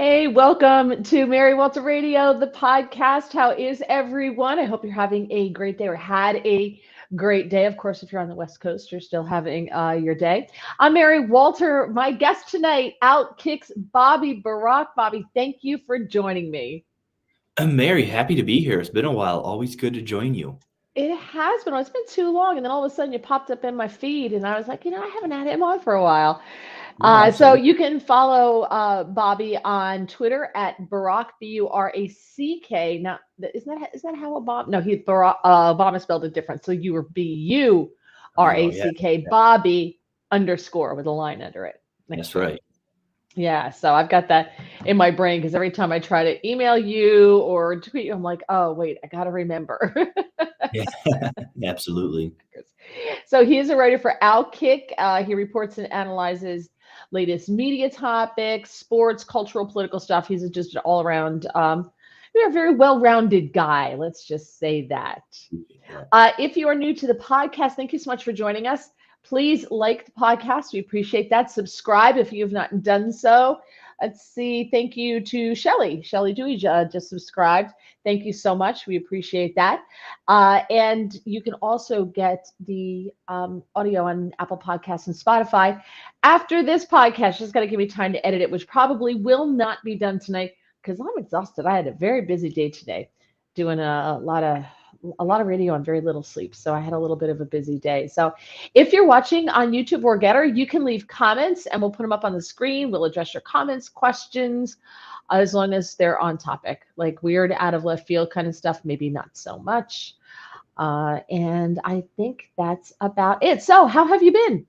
Hey, welcome to Mary Walter Radio, the podcast. How is everyone? I hope you're having a great day or had a great day. Of course, if you're on the West Coast, you're still having your day. I'm Mary Walter. My guest tonight, Outkick's Bobby Burack. Bobby, thank you for joining me. I'm Mary, happy to be here. It's been a while. Always good to join you. It has been. It's been too long, and then all of a sudden you popped up in my feed, and I was like, I haven't had him on for a while. Yeah, So absolutely. you can follow Bobby on Twitter at Burack Burack. Now, is that how Obama? No, Obama spelled it different. So you were Yeah, Burack Bobby underscore with a line under it next that's to him. right. Yeah, so I've got that in my brain because every time I try to email you or tweet you, I'm like, oh wait, I gotta remember. Yeah, absolutely. So he is a writer for Outkick. He reports and analyzes latest media topics, sports, cultural, political stuff. He's just an all-around, very well-rounded guy. Let's just say that. Yeah. If you are new to the podcast, thank you so much for joining us. Please like the podcast. We appreciate that. Subscribe if you have not done so. Let's see. Thank you to Shelly. Shelly Dewey just subscribed. Thank you so much. We appreciate that. And you can also get the audio on Apple Podcasts and Spotify. After this podcast, just got to give me time to edit it, which probably will not be done tonight because I'm exhausted. I had a very busy day today doing a lot of radio and very little sleep. So I had a little bit of a busy day. So if you're watching on YouTube or Getter, you can leave comments and we'll put them up on the screen. We'll address your comments, questions, as long as they're on topic, like weird, out of left field kind of stuff, maybe not so much. And I think that's about it. So how have you been?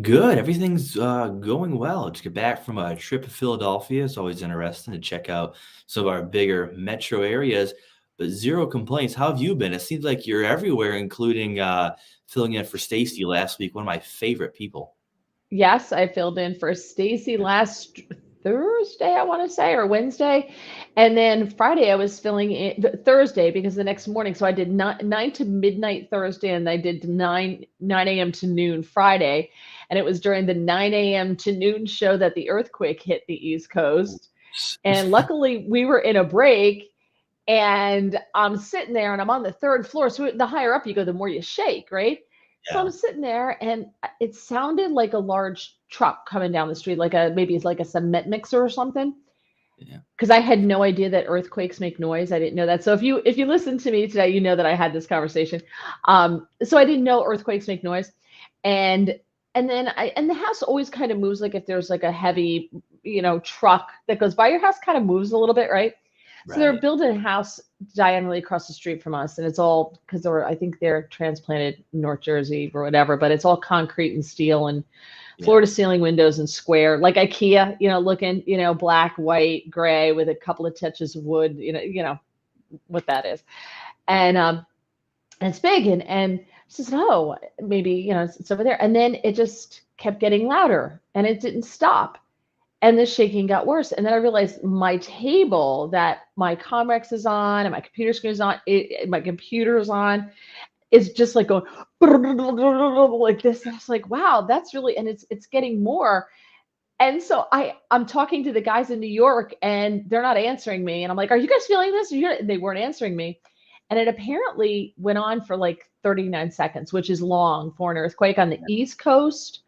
Good. Everything's going well. Just get back from a trip to Philadelphia. It's always interesting to check out some of our bigger metro areas, but zero complaints. How have you been? It seems like you're everywhere, including filling in for Stacy last week, one of my favorite people. Yes, I filled in for Stacy last Thursday, I want to say, or Wednesday. And then Friday, I was filling in Thursday because the next morning. So I did 9 to midnight Thursday and I did 9 a.m. to noon Friday. And it was during the 9 a.m. to noon show that the earthquake hit the East Coast. And luckily, we were in a break and I'm sitting there and I'm on the third floor. So the higher up you go, the more you shake, right? So I'm Yeah. sitting there and it sounded like a large truck coming down the street, maybe it's like a cement mixer or something. Yeah. Because I had no idea that earthquakes make noise. I didn't know that. So if you listen to me today, you know that I had this conversation. So I didn't know earthquakes make noise. And and the house always kind of moves, like if there's like a heavy, truck that goes by your house, kind of moves a little bit, right? So they're Right. building a house diagonally across the street from us, and it's all because I think they're transplanted North Jersey or whatever, but it's all concrete and steel and floor Yeah. to ceiling windows and square, like IKEA, looking, black, white, gray with a couple of touches of wood, you know what that is. And it's big, and she said, oh, maybe, it's over there. And then it just kept getting louder and it didn't stop. And the shaking got worse. And then I realized my table that my Comrex is on and my computer screen is on, my computer is on, is just like going like this. And I was like, wow, that's really, and it's getting more. And so I'm talking to the guys in New York and they're not answering me. And I'm like, are you guys feeling this? They weren't answering me. And it apparently went on for like 39 seconds, which is long for an earthquake on the East Coast.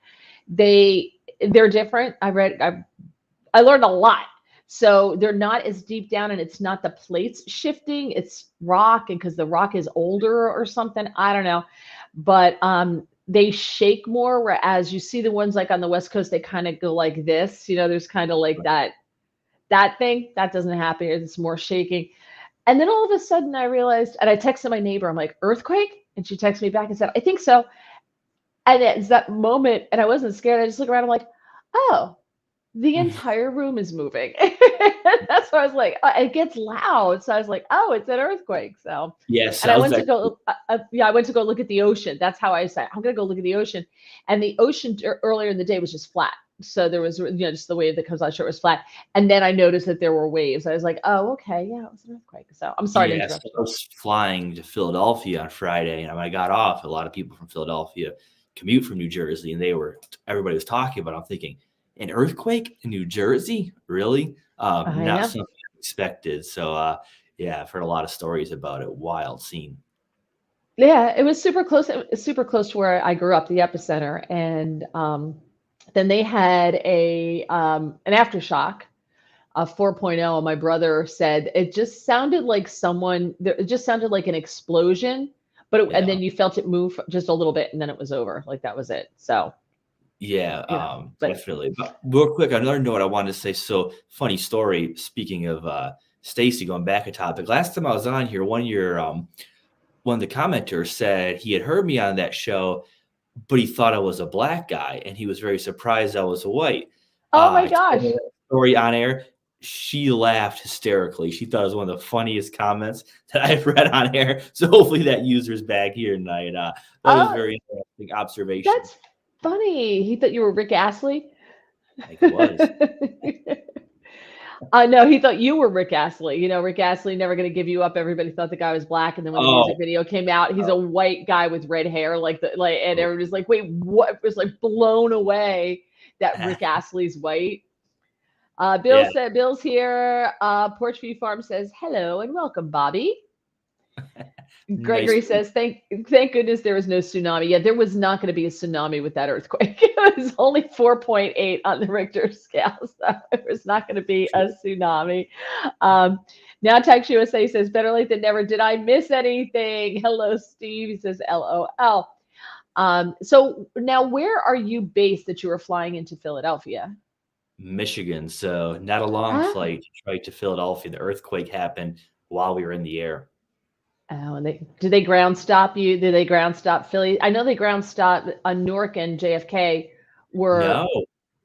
They they're different. I learned a lot. So they're not as deep down and it's not the plates shifting, it's rock, and because the rock is older or something, I don't know. But they shake more, whereas you see the ones like on the West Coast, they kind of go like this. There's kind of like that thing that doesn't happen. It's more shaking. And then all of a sudden I realized, and I texted my neighbor, I'm like, earthquake? And she texted me back and said, I think so. And it's that moment, and I wasn't scared. I just look around, I'm like, oh, the entire room is moving. That's why I was like, it gets loud. So I was like, oh, it's an earthquake. So, Yeah, and I sounds went to like go, yeah, I went to go look at the ocean. That's how I said, I'm going to go look at the ocean. And the ocean earlier in the day was just flat. So there was, just the wave that comes out, sure, it was flat. And then I noticed that there were waves. I was like, oh, okay, yeah, it was an earthquake. So I'm sorry to Yeah, so interrupt I you. was flying to Philadelphia on Friday, and when I got off, a lot of people from Philadelphia commute from New Jersey, and everybody was talking about it. I'm thinking, an earthquake in New Jersey? Really? I Not know. something expected. So, yeah, I've heard a lot of stories about it. Wild scene. Yeah, it was super close. It was super close to where I grew up, the epicenter, and then they had an aftershock, a 4.0, and my brother said it just sounded like it just sounded like an explosion, and Yeah. then you felt it move just a little bit, and then it was over. Like that was it. So, Yeah, but definitely. But real quick, another note I wanted to say. So funny story. Speaking of Stacy, going back a topic. Last time I was on here, one of the commenters said he had heard me on that show, but he thought I was a black guy, and he was very surprised I was a white. oh my I told her gosh, that story on air. She laughed hysterically. She thought it was one of the funniest comments that I've read on air. So hopefully that user's back here tonight. That was a oh, very interesting observation. that's funny. He thought you were Rick Astley. I think it was. No, he thought you were Rick Astley. Rick Astley never going to give you up. Everybody thought the guy was black, and then when the Oh, music video came out, he's a white guy with red hair, and oh. everybody's like, "Wait, what?" It was like blown away that Rick Astley's white. Yeah. Bill's here. Porchview Farm says hello and welcome, Bobby. Nice. Gregory says, thank goodness there was no tsunami. Yeah, there was not going to be a tsunami with that earthquake. It was only 4.8 on the Richter scale, so there was not going to be a tsunami. Now Text USA says, better late than never. Did I miss anything? Hello, Steve. He says, LOL. So now where are you based that you were flying into Philadelphia? Michigan. So not a long Ah, flight, Detroit to Philadelphia. The earthquake happened while we were in the air. oh, and did they ground stop you? Did they ground stop Philly? I know they ground stopped Newark and JFK were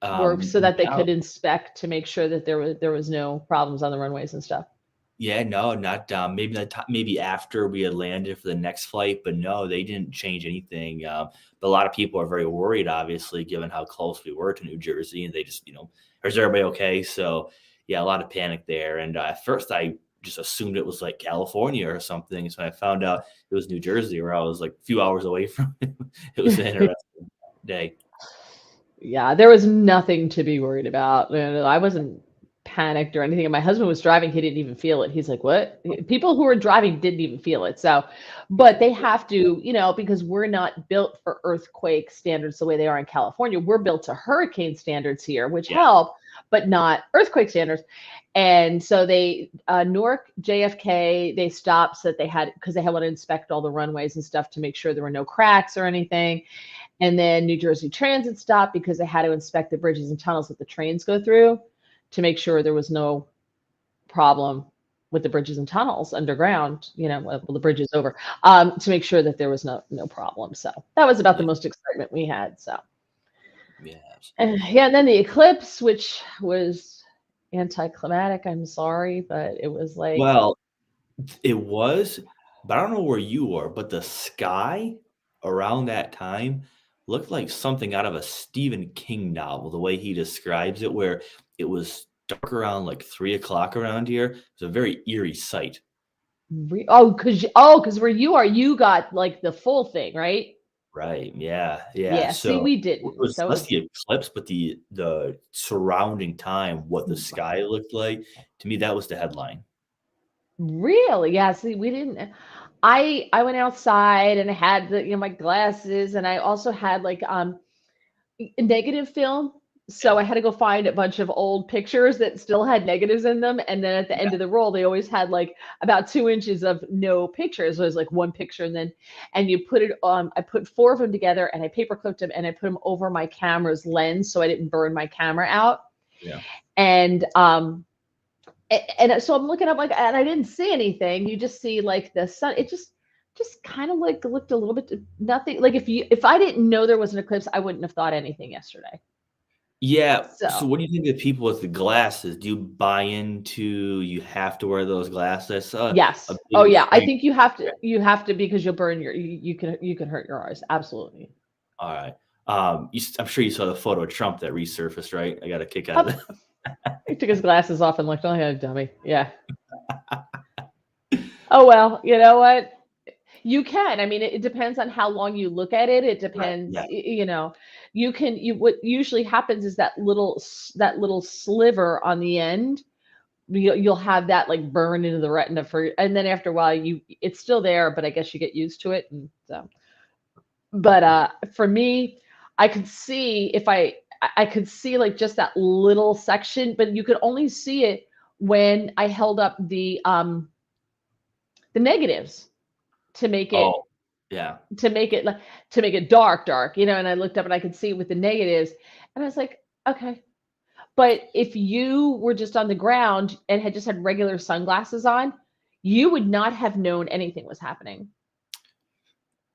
No. so that they No. could inspect to make sure that there was no problems on the runways and stuff. Yeah, no, not maybe after we had landed for the next flight, but no, they didn't change anything. But a lot of people are very worried, obviously, given how close we were to New Jersey, and they just, is everybody okay? So yeah, a lot of panic there. And at first, I just assumed it was like California or something. So I found out it was New Jersey, where I was like a few hours away from it. It was an interesting day. Yeah, there was nothing to be worried about. And I wasn't panicked or anything. And my husband was driving, he didn't even feel it. He's like, "What?" People who were driving didn't even feel it. So, but they have to, because we're not built for earthquake standards the way they are in California. We're built to hurricane standards here, which Yeah, help, but not earthquake standards. And so they Newark, JFK, they stopped so that because they had to inspect all the runways and stuff to make sure there were no cracks or anything. And then New Jersey Transit stopped because they had to inspect the bridges and tunnels that the trains go through to make sure there was no problem with the bridges and tunnels underground, well, the bridge is over, to make sure that there was no problem. So that was about the yeah, most excitement we had. So, yeah, and absolutely. yeah, and then the eclipse, which was anticlimactic. I'm sorry, but it was like, Well, it was, but I don't know where you were, but the sky around that time looked like something out of a Stephen King novel, the way he describes it, where it was dark around like 3 o'clock around here. It was a very eerie sight. because where you are, you got like the full thing, right? Right. Yeah. Yeah. Yeah. See, So we it didn't. was So it less was the eclipse, but the surrounding time, what the sky looked like. To me, that was the headline. really, yeah. See, we didn't. I went outside and I had my glasses, and I also had like negative film. So Yeah. I had to go find a bunch of old pictures that still had negatives in them. And then at the Yeah. end of the roll, they always had like about 2 inches of no pictures. It was like one picture. And you put it on, I put four of them together and I paper clipped them and I put them over my camera's lens so I didn't burn my camera out. Yeah. And, and so I'm looking up like, and I didn't see anything. You just see like the sun. It just kind of like looked a little bit nothing. Like if I didn't know there was an eclipse, I wouldn't have thought anything yesterday. Yeah. So So what do you think of people with the glasses? Do you buy into you have to wear those glasses? I saw a yes. Oh big yeah. I trend. think you have to because you'll burn you can hurt your eyes. Absolutely. All right. I'm sure you saw the photo of Trump that resurfaced, right? I got a kick out of Up. that. He took his glasses off and looked, oh yeah, dummy. Yeah. Oh well, you know what? You can. I mean, it depends on how long you look at it. It Right. depends, Yeah. what usually happens is that little sliver on the end you'll have that like burn into the retina and then after a while it's still there, but I guess you get used to it. And so, but for me, I could see if I could see like just that little section, but you could only see it when I held up the negatives to make it Oh, yeah. to make it like to make it dark, and I looked up and I could see it with the negatives, and I was like, okay. But if you were just on the ground and had just had regular sunglasses on, you would not have known anything was happening.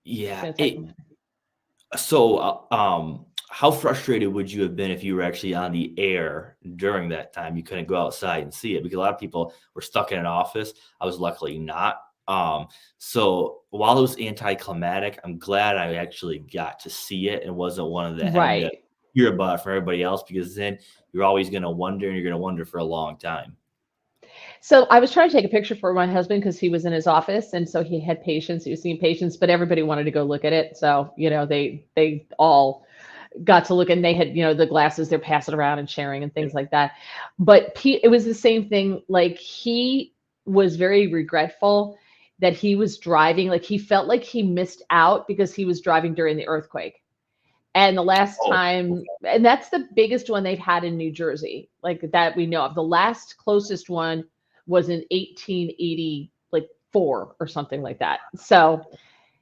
Yeah. It's like, So, how frustrated would you have been if you were actually on the air during that time? You couldn't go outside and see it because a lot of people were stuck in an office. I was luckily not. So while it was anticlimactic, I'm glad I actually got to see it and wasn't one of the having to right. hear about it from everybody else, because then you're always going to wonder, and you're going to wonder for a long time. So I was trying to take a picture for my husband because he was in his office, and so he had patients. He was seeing patients, but everybody wanted to go look at it. So they all got to look, and they had the glasses. They're passing around and sharing and things like that. But it was the same thing. Like he was very regretful that he was driving. Like he felt like he missed out because he was driving during the earthquake. And the last Oh, time, and that's the biggest one they've had in New Jersey, like that we know of. The last closest one was in 1880, like 4 or something like that. So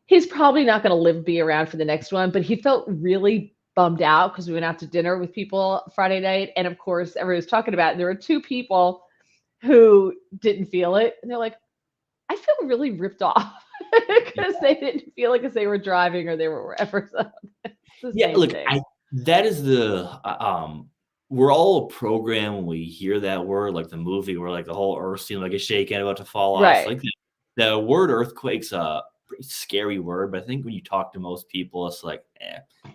he's probably not going to be around for the next one, but he felt really bummed out because we went out to dinner with people Friday night. And of course, everybody was talking about it. There were 2 people who didn't feel it. And they're like, I feel really ripped off because they didn't feel it because they were driving or they were wherever. So it's the yeah. same Look, thing. that is we're all programmed when we hear that word, like the movie where like the whole earth seemed like it's shaking, about to fall off. Right. Like the word earthquake's a pretty scary word, but I think when you talk to most people, it's like,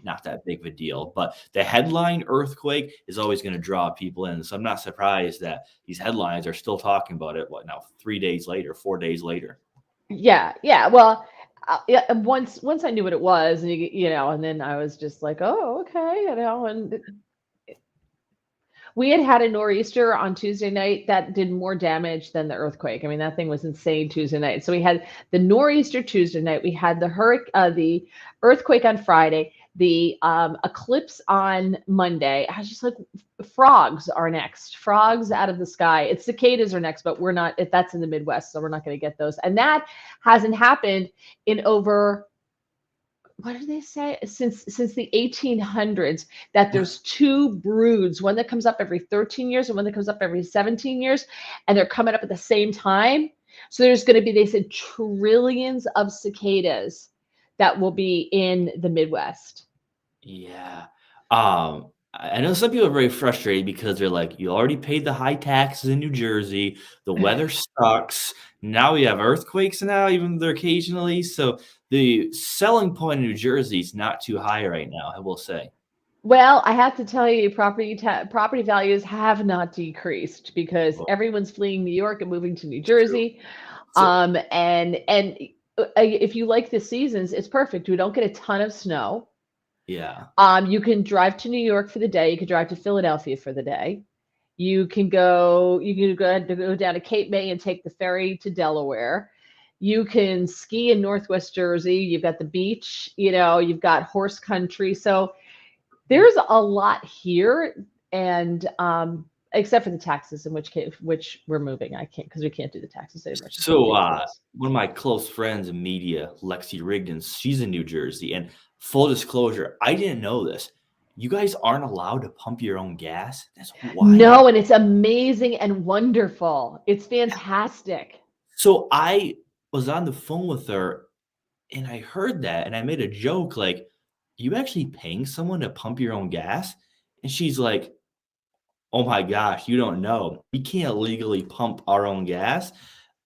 not that big of a deal. But the headline earthquake is always going to draw people in. So I'm not surprised that these headlines are still talking about it. What now? 3 days later, 4 days later. Yeah. Yeah. Well, yeah, once I knew what it was, and and then I was just like, oh, okay, and we had a nor'easter on Tuesday night that did more damage than the earthquake. I mean, that thing was insane Tuesday night. So we had the nor'easter Tuesday night. We had the earthquake on Friday, the eclipse on Monday. I was just like, frogs are next. Frogs out of the sky. It's cicadas are next, but we're not. If that's in the Midwest, so we're not going to get those. And that hasn't happened in over, what do they say, since the 1800s, that there's 2 broods, one that comes up every 13 years and one that comes up every 17 years, and they're coming up at the same time. So there's going to be, they said, trillions of cicadas that will be in the Midwest. Yeah. I know some people are very frustrated because they're like, you already paid the high taxes in New Jersey. The weather sucks. Now we have earthquakes now, even there occasionally. So the selling point in New Jersey is not too high right now, I will say. Well, I have to tell you, property values have not decreased because Well, everyone's fleeing New York and moving to New Jersey. so And if you like the seasons, it's perfect. We don't get a ton of snow. yeah. You can drive to New York for the day. You can drive to Philadelphia for the day. You can go down to Cape May and take the ferry to Delaware. You can ski in Northwest Jersey. You've got the beach, you've got horse country. So there's a lot here, and except for the taxes, in which we're moving. I can't, because we can't do the taxes anymore. It's So ridiculous. one of my close friends in media, Lexi Rigdon, she's in New Jersey. And full disclosure, I didn't know this. You guys aren't allowed to pump your own gas. That's wild. No, and it's amazing and wonderful. It's fantastic. So I was on the phone with her and I heard that and I made a joke like, you actually paying someone to pump your own gas? And she's like, oh my gosh, you don't know. We can't legally pump our own gas.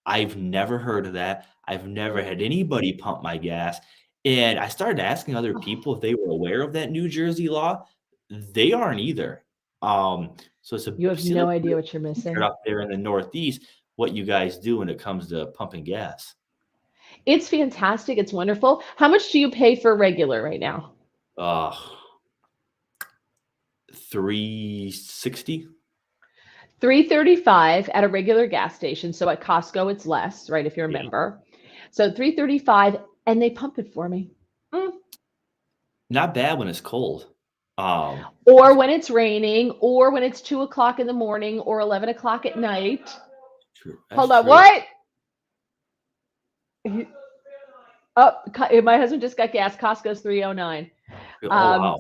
I've never heard of that. I've never had anybody pump my gas. And I started asking other people if they were aware of that New Jersey law. They aren't either. So it's a You have seems like no a idea real what you're secret missing. up there in the Northeast, what you guys do when it comes to pumping gas. It's fantastic. It's wonderful. How much do you pay for regular right now? Uh 360. $3.35 at a regular gas station. So at Costco, it's less, right? If you're a Yeah. member. So $3.35, and they pump it for me. Mm. Not bad when it's cold. Um, Or when it's raining, or when it's 2 o'clock in the morning, or 11 o'clock at night. true. That's Hold on, true. what? Oh, my husband just got gas. Costco's 309. Oh Um, wow.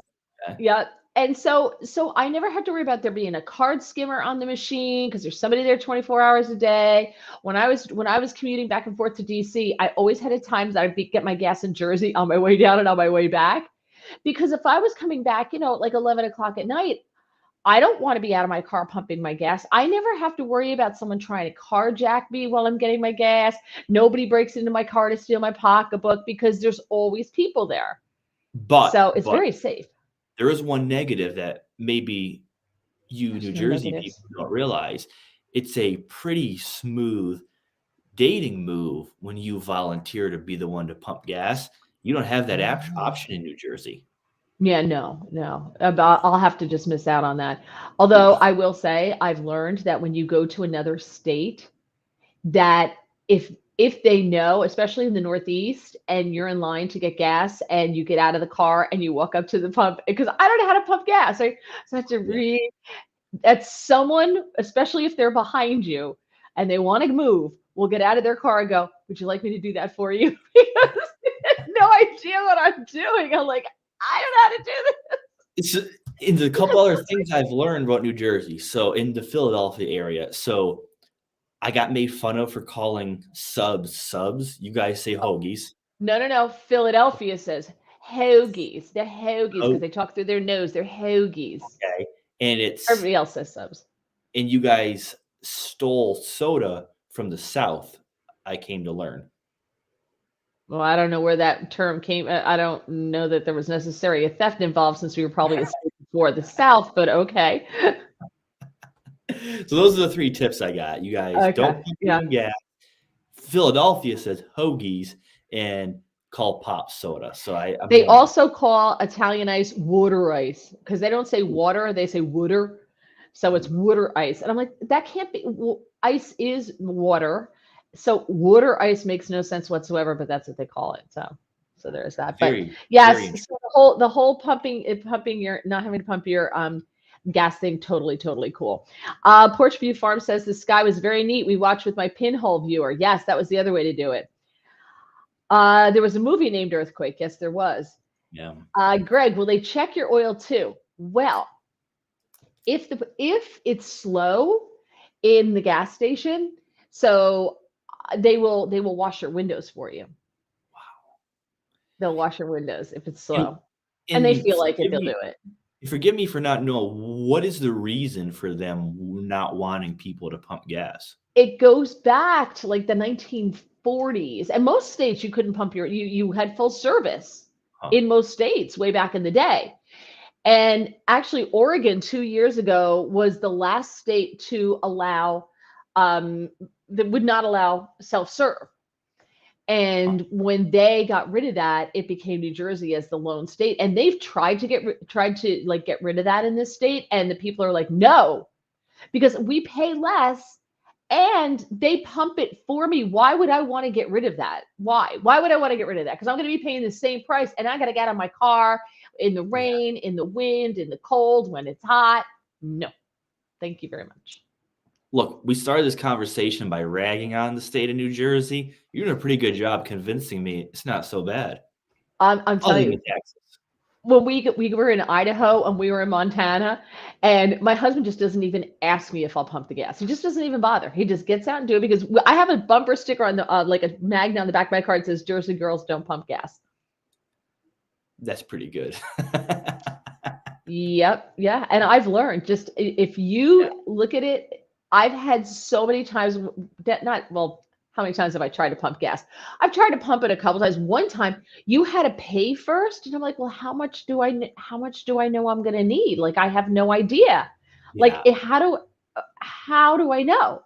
Okay. yeah. And so I never had to worry about there being a card skimmer on the machine because there's somebody there 24 hours a day. When I was commuting back and forth to DC, I always had at times I'd get my gas in Jersey on my way down and on my way back. Because if I was coming back, like 11 o'clock at night, I don't want to be out of my car pumping my gas. I never have to worry about someone trying to carjack me while I'm getting my gas. Nobody breaks into my car to steal my pocketbook because there's always people there. So it's But very safe. there is one negative that maybe you There's New no Jersey people negatives. don't realize. It's a pretty smooth dating move when you volunteer to be the one to pump gas. You don't have that option in New Jersey. Yeah, no, no. I'll have to just miss out on that. Although I will say I've learned that when you go to another state, that if they know, especially in the Northeast, and you're in line to get gas and you get out of the car and you walk up to the pump, because I don't know how to pump gas. So I have to Yeah. read that someone, especially if they're behind you and they want to move, will get out of their car and go, "Would you like me to do that for you?" Because they have no idea what I'm doing. I'm like, I don't know how to do this. It's in a couple other things I've learned about New Jersey. So in the Philadelphia area, so I got made fun of for calling subs. You guys say hoagies. No, no, no. Philadelphia says hoagies. They're hoagies because Oh, they talk through their nose. They're hoagies. okay. And it's Everybody else says subs. and you guys stole soda from the South, I came to learn. Well, I don't know where that term came. I don't know that there was necessarily a theft involved since we were probably a state before the South, but okay. So those are the 3 tips I got. You guys don't Okay. pump your Yeah. own gas. Philadelphia says hoagies and call pop soda. So I'm They learning. also call Italian ice water ice because they don't say water, they say water. So it's water ice. And I'm like, that can't be. Well, ice is water. So water ice makes no sense whatsoever, but that's what they call it. So there's that. But Very, very yes, interesting. so the whole pumping your not having to pump your gas thing, totally cool. Porchview Farm says the sky was very neat. We watched with my pinhole viewer. Yes, that was the other way to do it. There was a movie named Earthquake. Yes, there was. Yeah. Greg, will they check your oil too? Well, if it's slow in the gas station, so they will wash your windows for you. They'll wash your windows if it's And slow, and they and feel like it, they'll do it. forgive me for not knowing, what is the reason for them not wanting people to pump gas? It goes back to like the 1940s, and most states you couldn't pump you had full service Huh. in most states way back in the day. And actually, Oregon 2 years ago was the last state to allow, that would not allow self-serve. Huh. And when they got rid of that, it became New Jersey as the lone state. And they've tried to like get rid of that in this state. And the people are like, no, because we pay less and they pump it for me. Why would I want to get rid of that? Why would I want to get rid of that? Because I'm going to be paying the same price and I got to get out of my car in the Yeah. rain, in the wind, in the cold, when it's hot. No, thank you very much. Look, we started this conversation by ragging on the state of New Jersey. You're doing a pretty good job convincing me it's not so bad. I'm Other telling than you, Texas. when we were in Idaho and we were in Montana, and my husband just doesn't even ask me if I'll pump the gas. He just doesn't even bother. He just gets out and do it because I have a bumper sticker on the like a magnet on the back of my car that says Jersey girls don't pump gas. That's pretty good. Yep, yeah, and I've learned just if you look at it, I've had so many times that not well. How many times have I tried to pump gas? I've tried to pump it a couple times. One time you had to pay first, and I'm like, well, how much do I know I'm going to need? Like I have no idea. Like Yeah. how do I know?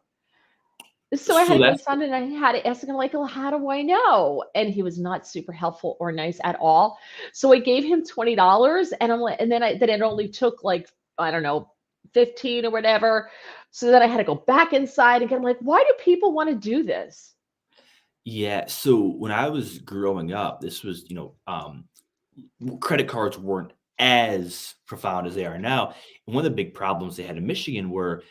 So I had So to go that's on and I had to ask him like, well, how do I know? And he was not super helpful or nice at all. So I gave him $20, and I'm like, and then it only took like I don't know 15 or whatever. So then I had to go back inside and get, I'm like, why do people want to do this? Yeah. So when I was growing up, this was, credit cards weren't as profound as they are now. And one of the big problems they had in Michigan were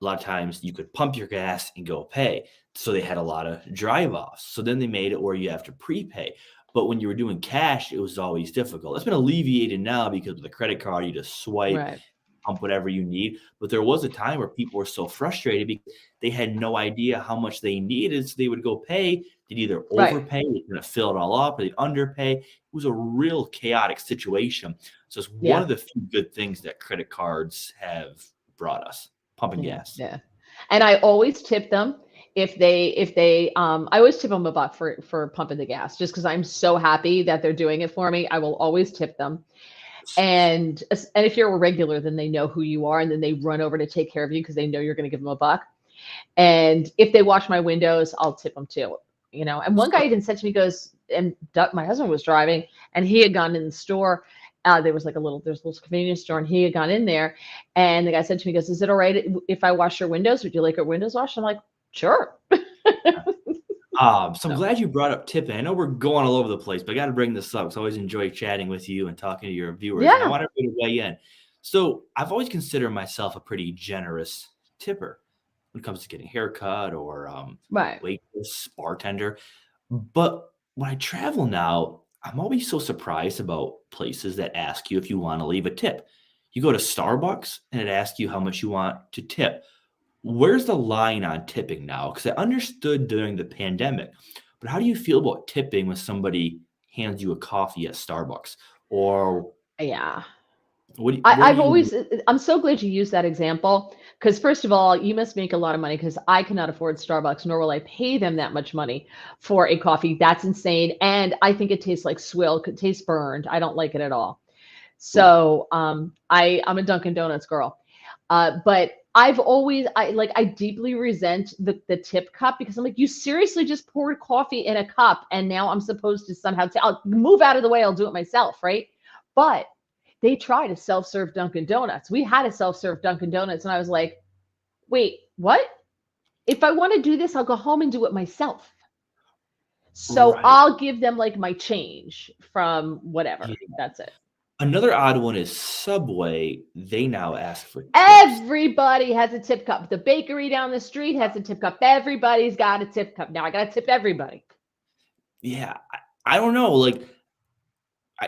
a lot of times you could pump your gas and go pay. So they had a lot of drive offs. So then they made it where you have to prepay. But when you were doing cash, it was always difficult. That's been alleviated now because with the credit card, you just swipe, Right. pump whatever you need. But there was a time where people were so frustrated because they had no idea how much they needed. So they would go pay. They'd either Right. overpay, they're going to fill it all up, or they'd underpay. It was a real chaotic situation. So it's one Yeah. of the few good things that credit cards have brought us, pumping Yeah. gas. Yeah. And I always tip them I always tip them $1 for pumping the gas, just because I'm so happy that they're doing it for me. I will always tip them. And if you're a regular, then they know who you are, and then they run over to take care of you because they know you're going to give them $1. And if they wash my windows, I'll tip them too. And one guy even said to me, goes, and my husband was driving, and he had gone in the store. There's a little convenience store, and he had gone in there, and the guy said to me, goes, is it all right if I wash your windows? Would you like your windows washed? I'm like, sure. So I'm So glad you brought up tipping. I know we're going all over the place, but I got to bring this up because I always enjoy chatting with you and talking to your viewers. And I yeah, want everybody to weigh in. So I've always considered myself a pretty generous tipper when it comes to getting a haircut or right. waitress, bartender. But when I travel now, I'm always so surprised about places that ask you if you want to leave a tip. You go to Starbucks and it asks you how much you want to tip. Where's the line on tipping now? Because I understood during the pandemic, but how do you feel about tipping when somebody hands you a coffee at Starbucks? Or Yeah. where do I've you always, I'm so glad you used that example, because first of all, you must make a lot of money, because I cannot afford Starbucks, nor will I pay them that much money for a coffee. That's insane. And I think it tastes like swill, it tastes burned. I don't like it at all. Ooh, So I'm a Dunkin' Donuts girl. But I deeply resent the tip cup, because I'm like, you seriously just poured coffee in a cup, and now I'm supposed to somehow say, I'll move out of the way, I'll do it myself, right? But they tried a self-serve Dunkin' Donuts. We had a self-serve Dunkin' Donuts, and I was like, wait, what? If I want to do this, I'll go home and do it myself. So right. I'll give them like my change from Yeah. whatever. That's it. Another odd one is Subway. They now ask for tips. Everybody has a tip cup. The bakery down the street has a tip cup. Everybody's got a tip cup. Now I got to tip everybody. Yeah, I don't know. Like,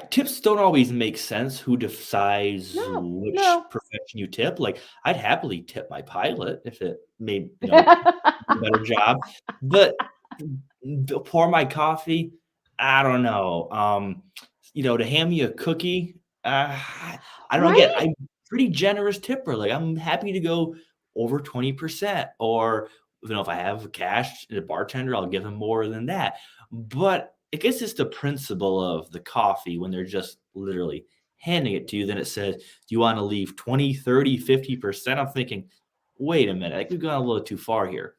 tips don't always make sense. Who decides No, which no. profession you tip? Like, I'd happily tip my pilot if it made a better job. But pour my coffee, I don't know. To hand me a cookie, I don't get. Right? I'm pretty generous tipper. Like, I'm happy to go over 20%, or if I have cash and a bartender, I'll give him more than that. But I guess it's the principle of the coffee when they're just literally handing it to you. Then it says, do you want to leave 20, 30, 50%? I'm thinking, wait a minute, I think we've gone a little too far here.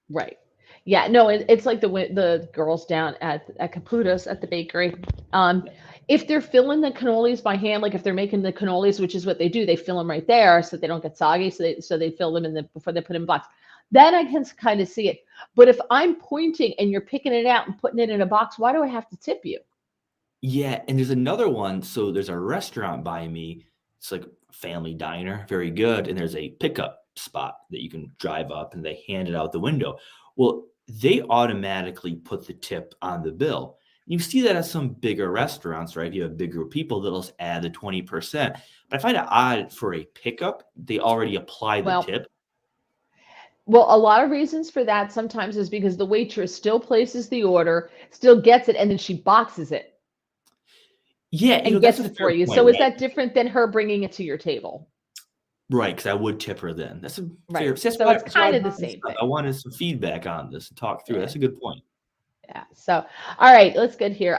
Right. Yeah, no, it's like the girls down at Caputo's at the bakery. If they're filling the cannolis by hand, like if they're making the cannolis, which is what they do, they fill them right there so they don't get soggy. So they fill them before they put in box. Then I can kind of see it. But if I'm pointing and you're picking it out and putting it in a box, why do I have to tip you? Yeah, and there's another one. So there's a restaurant by me. It's like a family diner, very good. And there's a pickup spot that you can drive up and they hand it out the window. Well, they automatically put the tip on the bill. You see that at some bigger restaurants, right? You have bigger people that'll just add the 20%. But I find it odd for a pickup, they already apply the Well, tip. well, a lot of reasons for that sometimes is because the waitress still places the order, still gets it, and then she boxes it Yeah, and that's gets a it for fair you. point, So is right? that different than her bringing it to your table? Right, because I would tip her then. That's a fair. Right. That's So why, it's that's why I kind of the brought this same up. thing. I wanted some feedback on this and talk through it. Yeah. That's a good point. Yeah. So, all right, let's get here.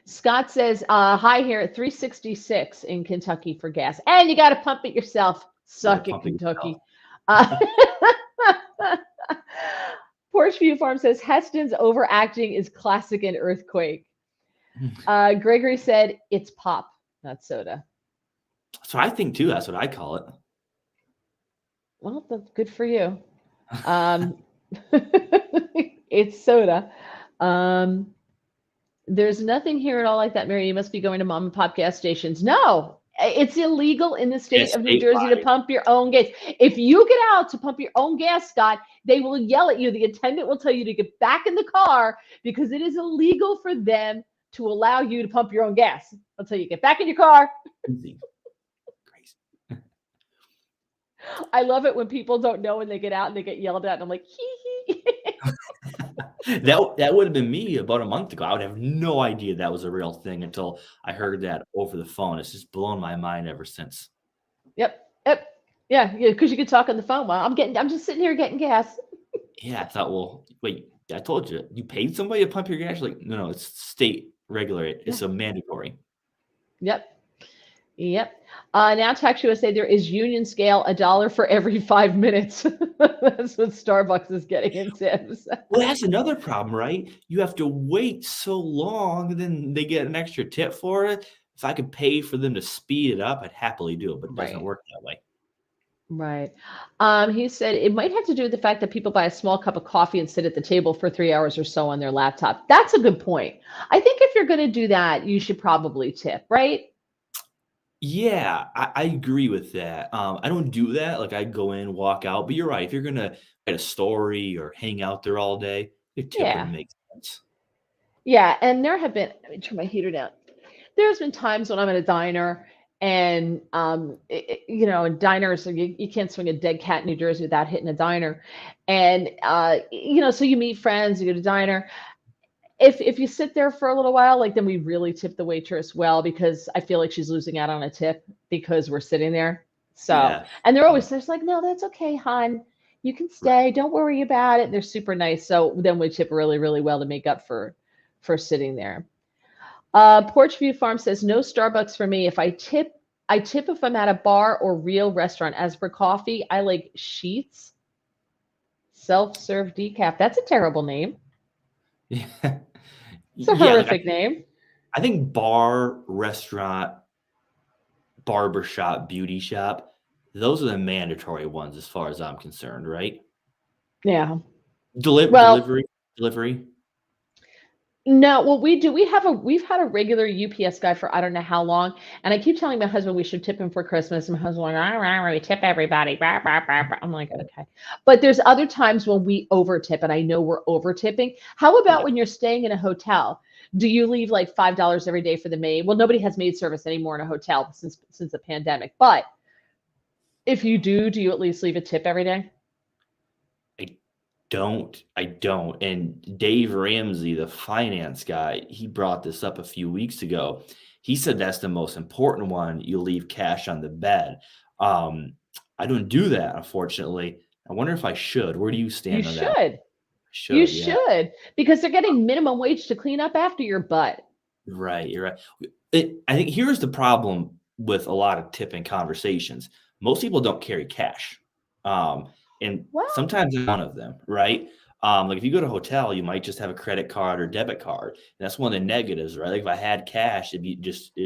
Scott says, hi here at 366 in Kentucky for gas. And you got to pump it yourself. You got to Suck it, pump it yourself. Kentucky. Uh, Porchview Farm says, Heston's overacting is classic in Earthquake. Gregory said, it's pop, not soda. So I think too. That's what I call it. Well, that's good for you. Um, it's soda. Um, there's nothing here at all like that, Mary. You must be going to mom and pop gas stations. No, it's illegal in the Yeah, state of New Jersey to statewide. pump your own gas. If you get out to pump your own gas, Scott, they will yell at you. The attendant will tell you to get back in the car because it is illegal for them to allow you to pump your own gas. They'll tell you get back in your car. Crazy. I love it when people don't know and they get out and they get yelled at, and I'm like, hee hee. That would have been me about a month ago. I would have no idea that was a real thing until I heard that over the phone. It's just blown my mind ever since. Yep, yep, yeah, because you could talk on the phone. Well, I'm just sitting here getting gas. Yeah, I thought, well, wait, I told you, you paid somebody to pump your gas? Like, no, it's state regulated. Yeah. It's a mandatory. Yep. Yep. Now Tax USA, there is union scale, $1 for every 5 minutes. That's what Starbucks is getting in tips. Well, that's another problem, right? You have to wait so long, then they get an extra tip for it. If I could pay for them to speed it up, I'd happily do it, but it doesn't Right. work that way. Right. He said it might have to do with the fact that people buy a small cup of coffee and sit at the table for 3 hours or so on their laptop. That's a good point. I think if you're going to do that, you should probably tip, right? Yeah, I agree with that. I don't do that. Like I go in, walk out. But you're right. If you're gonna write a story or hang out there all day, your tip would Yeah. make sense. Yeah. And there have been, let me turn my heater down. There's been times when I'm at a diner and in diners you can't swing a dead cat in New Jersey without hitting a diner. And so you meet friends, you go to diner. If you sit there for a little while, like then we really tip the waitress well because I feel like she's losing out on a tip because we're sitting there. So Yeah. and they're like, no, that's okay, hon. You can Right. stay. Don't worry about it. They're super nice. So then we tip really, really well to make up for sitting there. Porchview Farm says no Starbucks for me. If I tip if I'm at a bar or real restaurant. As for coffee, I like Sheets self-serve decaf. That's a terrible name. Yeah. It's a Yeah, like horrific name. I think bar, restaurant, barbershop, beauty shop, those are the mandatory ones as far as I'm concerned, right? Yeah. Deli Well, delivery, delivery. no, what we do, we've had a regular UPS guy for I don't know how long, and I keep telling my husband we should tip him for Christmas. And my husband's like, "Rah, rah, rah, we tip everybody." Rah, rah, rah, rah. I'm like, okay. But there's other times when we over tip, and I know we're over tipping. How about Yeah. when you're staying in a hotel? Do you leave like $5 every day for the maid? Well, nobody has maid service anymore in a hotel since the pandemic. But if you do you at least leave a tip every day? I I don't. And Dave Ramsey, the finance guy, he brought this up a few weeks ago. He said that's the most important one. You leave cash on the bed. Um, I don't do that, unfortunately. I wonder if I should. Where do you You stand on that? should. I You should, yeah. should because they're getting minimum wage to clean up after your butt. Right, you're right. I think here's the problem with a lot of tipping conversations. Most people don't carry cash. Um, and Well, sometimes it's one of them, right? Like if you go to a hotel, you might just have a credit card or debit card. And that's one of the negatives, right? Like if I had cash, it'd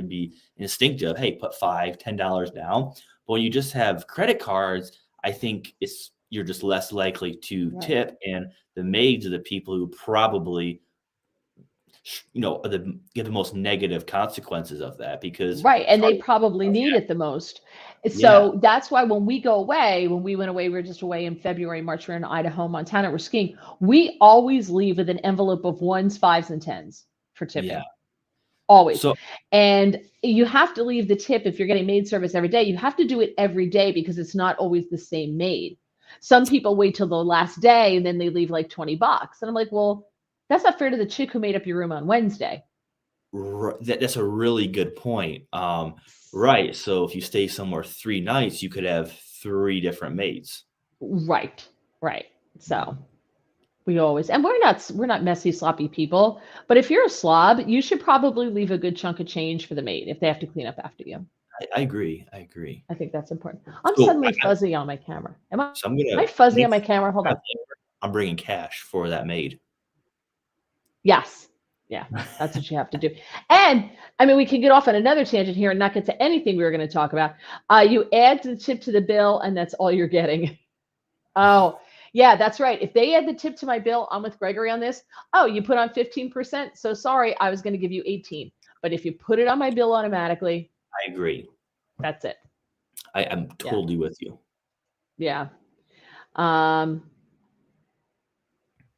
be instinctive. Hey, put $5, $10 down. But when you just have credit cards, I think you're just less likely to right. tip. And the maids are the people who probably get the most negative consequences of that because Right, it's and hard they to probably oh, need it the most. yeah. So that's why when we go away, when we went away, we were just away in February, March, we're in Idaho, Montana, we're skiing. We always leave with an envelope of ones, fives, and tens for Yeah. tipping. Always. So And you have to leave the tip if you're getting maid service every day. You have to do it every day because it's not always the same maid. Some people wait till the last day and then they leave like $20. And I'm like, well, that's not fair to the chick who made up your room on Wednesday. that's a really good point. Right. So if you stay somewhere 3 nights, you could have 3 different maids. Right, right. So we always, and we're not messy, sloppy people. But if you're a slob, you should probably leave a good chunk of change for the maid if they have to clean up after you. I agree. I agree. I think that's important. I'm So suddenly fuzzy on my camera. Am I, so am I I fuzzy think on my camera? Hold on. I'm bringing cash for that maid. Yes. Yeah, that's what you have to do. And I mean, we can get off on another tangent here and not get to anything we were going to talk about. You add the tip to the bill, and that's all you're getting. Oh, yeah, that's right. If they add the tip to my bill, I'm with Gregory on this. Oh, you put on 15%. So sorry, I was going to give you 18. But if you put it on my bill automatically, I agree. that's it. I'm Yeah. totally with you. Yeah. Um,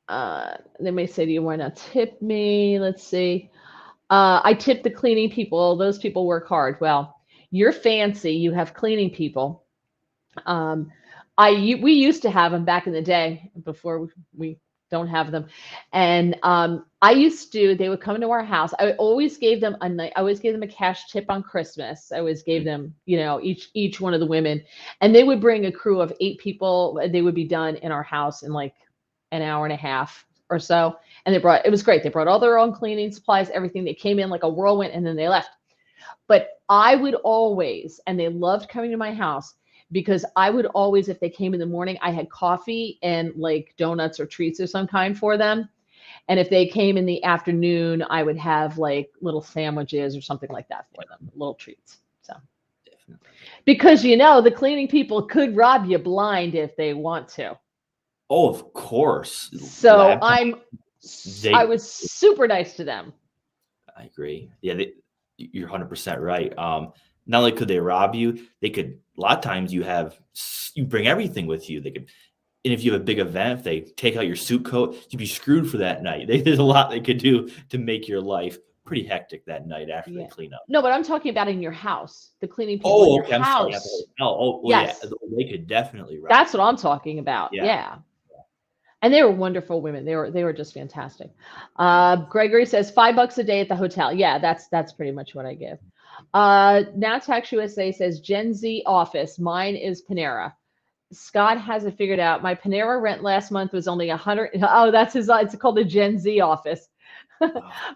they may say to you, why not tip me? Let's see. I tip the cleaning people. Those people work hard. Well, you're fancy. You have cleaning people. Um, we used to have them back in the day before we don't have them. And they would come into our house. I always gave them I always gave them a cash tip on Christmas. I always gave them, each one of the women, and they would bring a crew of 8 people. They would be done in our house in like an hour and a half or so. And it was great. They brought all their own cleaning supplies, everything. They came in like a whirlwind and then they left. But I would always, and they loved coming to my house because I would always, if they came in the morning, I had coffee and like donuts or treats of some kind for them. And if they came in the afternoon, I would have like little sandwiches or something like that for them, little treats. So, Definitely. because the cleaning people could rob you blind if they want to. Oh, of course. So Laptop, I they was super nice to them. I agree. Yeah, you're 100% right. Not only could they rob you, they could. A lot of times you bring everything with you. They could, and if you have a big event, if they take out your suit coat, you'd be screwed for that night. There's a lot they could do to make your life pretty hectic that night after they Yeah. clean up. No, but I'm talking about in your house, the cleaning people in Oh, your okay. I'm sorry. Not the house. hotel. Oh, well, yeah. Yes, They could definitely rob that's you. what I'm talking about. Yeah. Yeah. And they were wonderful women. They were just fantastic. Gregory says $5 a day at the hotel. Yeah, that's pretty much what I give. Now Tax USA says Gen Z office. Mine is Panera. Scott has it figured out. My Panera rent last month was only 100. Oh, that's his. It's called the Gen Z office.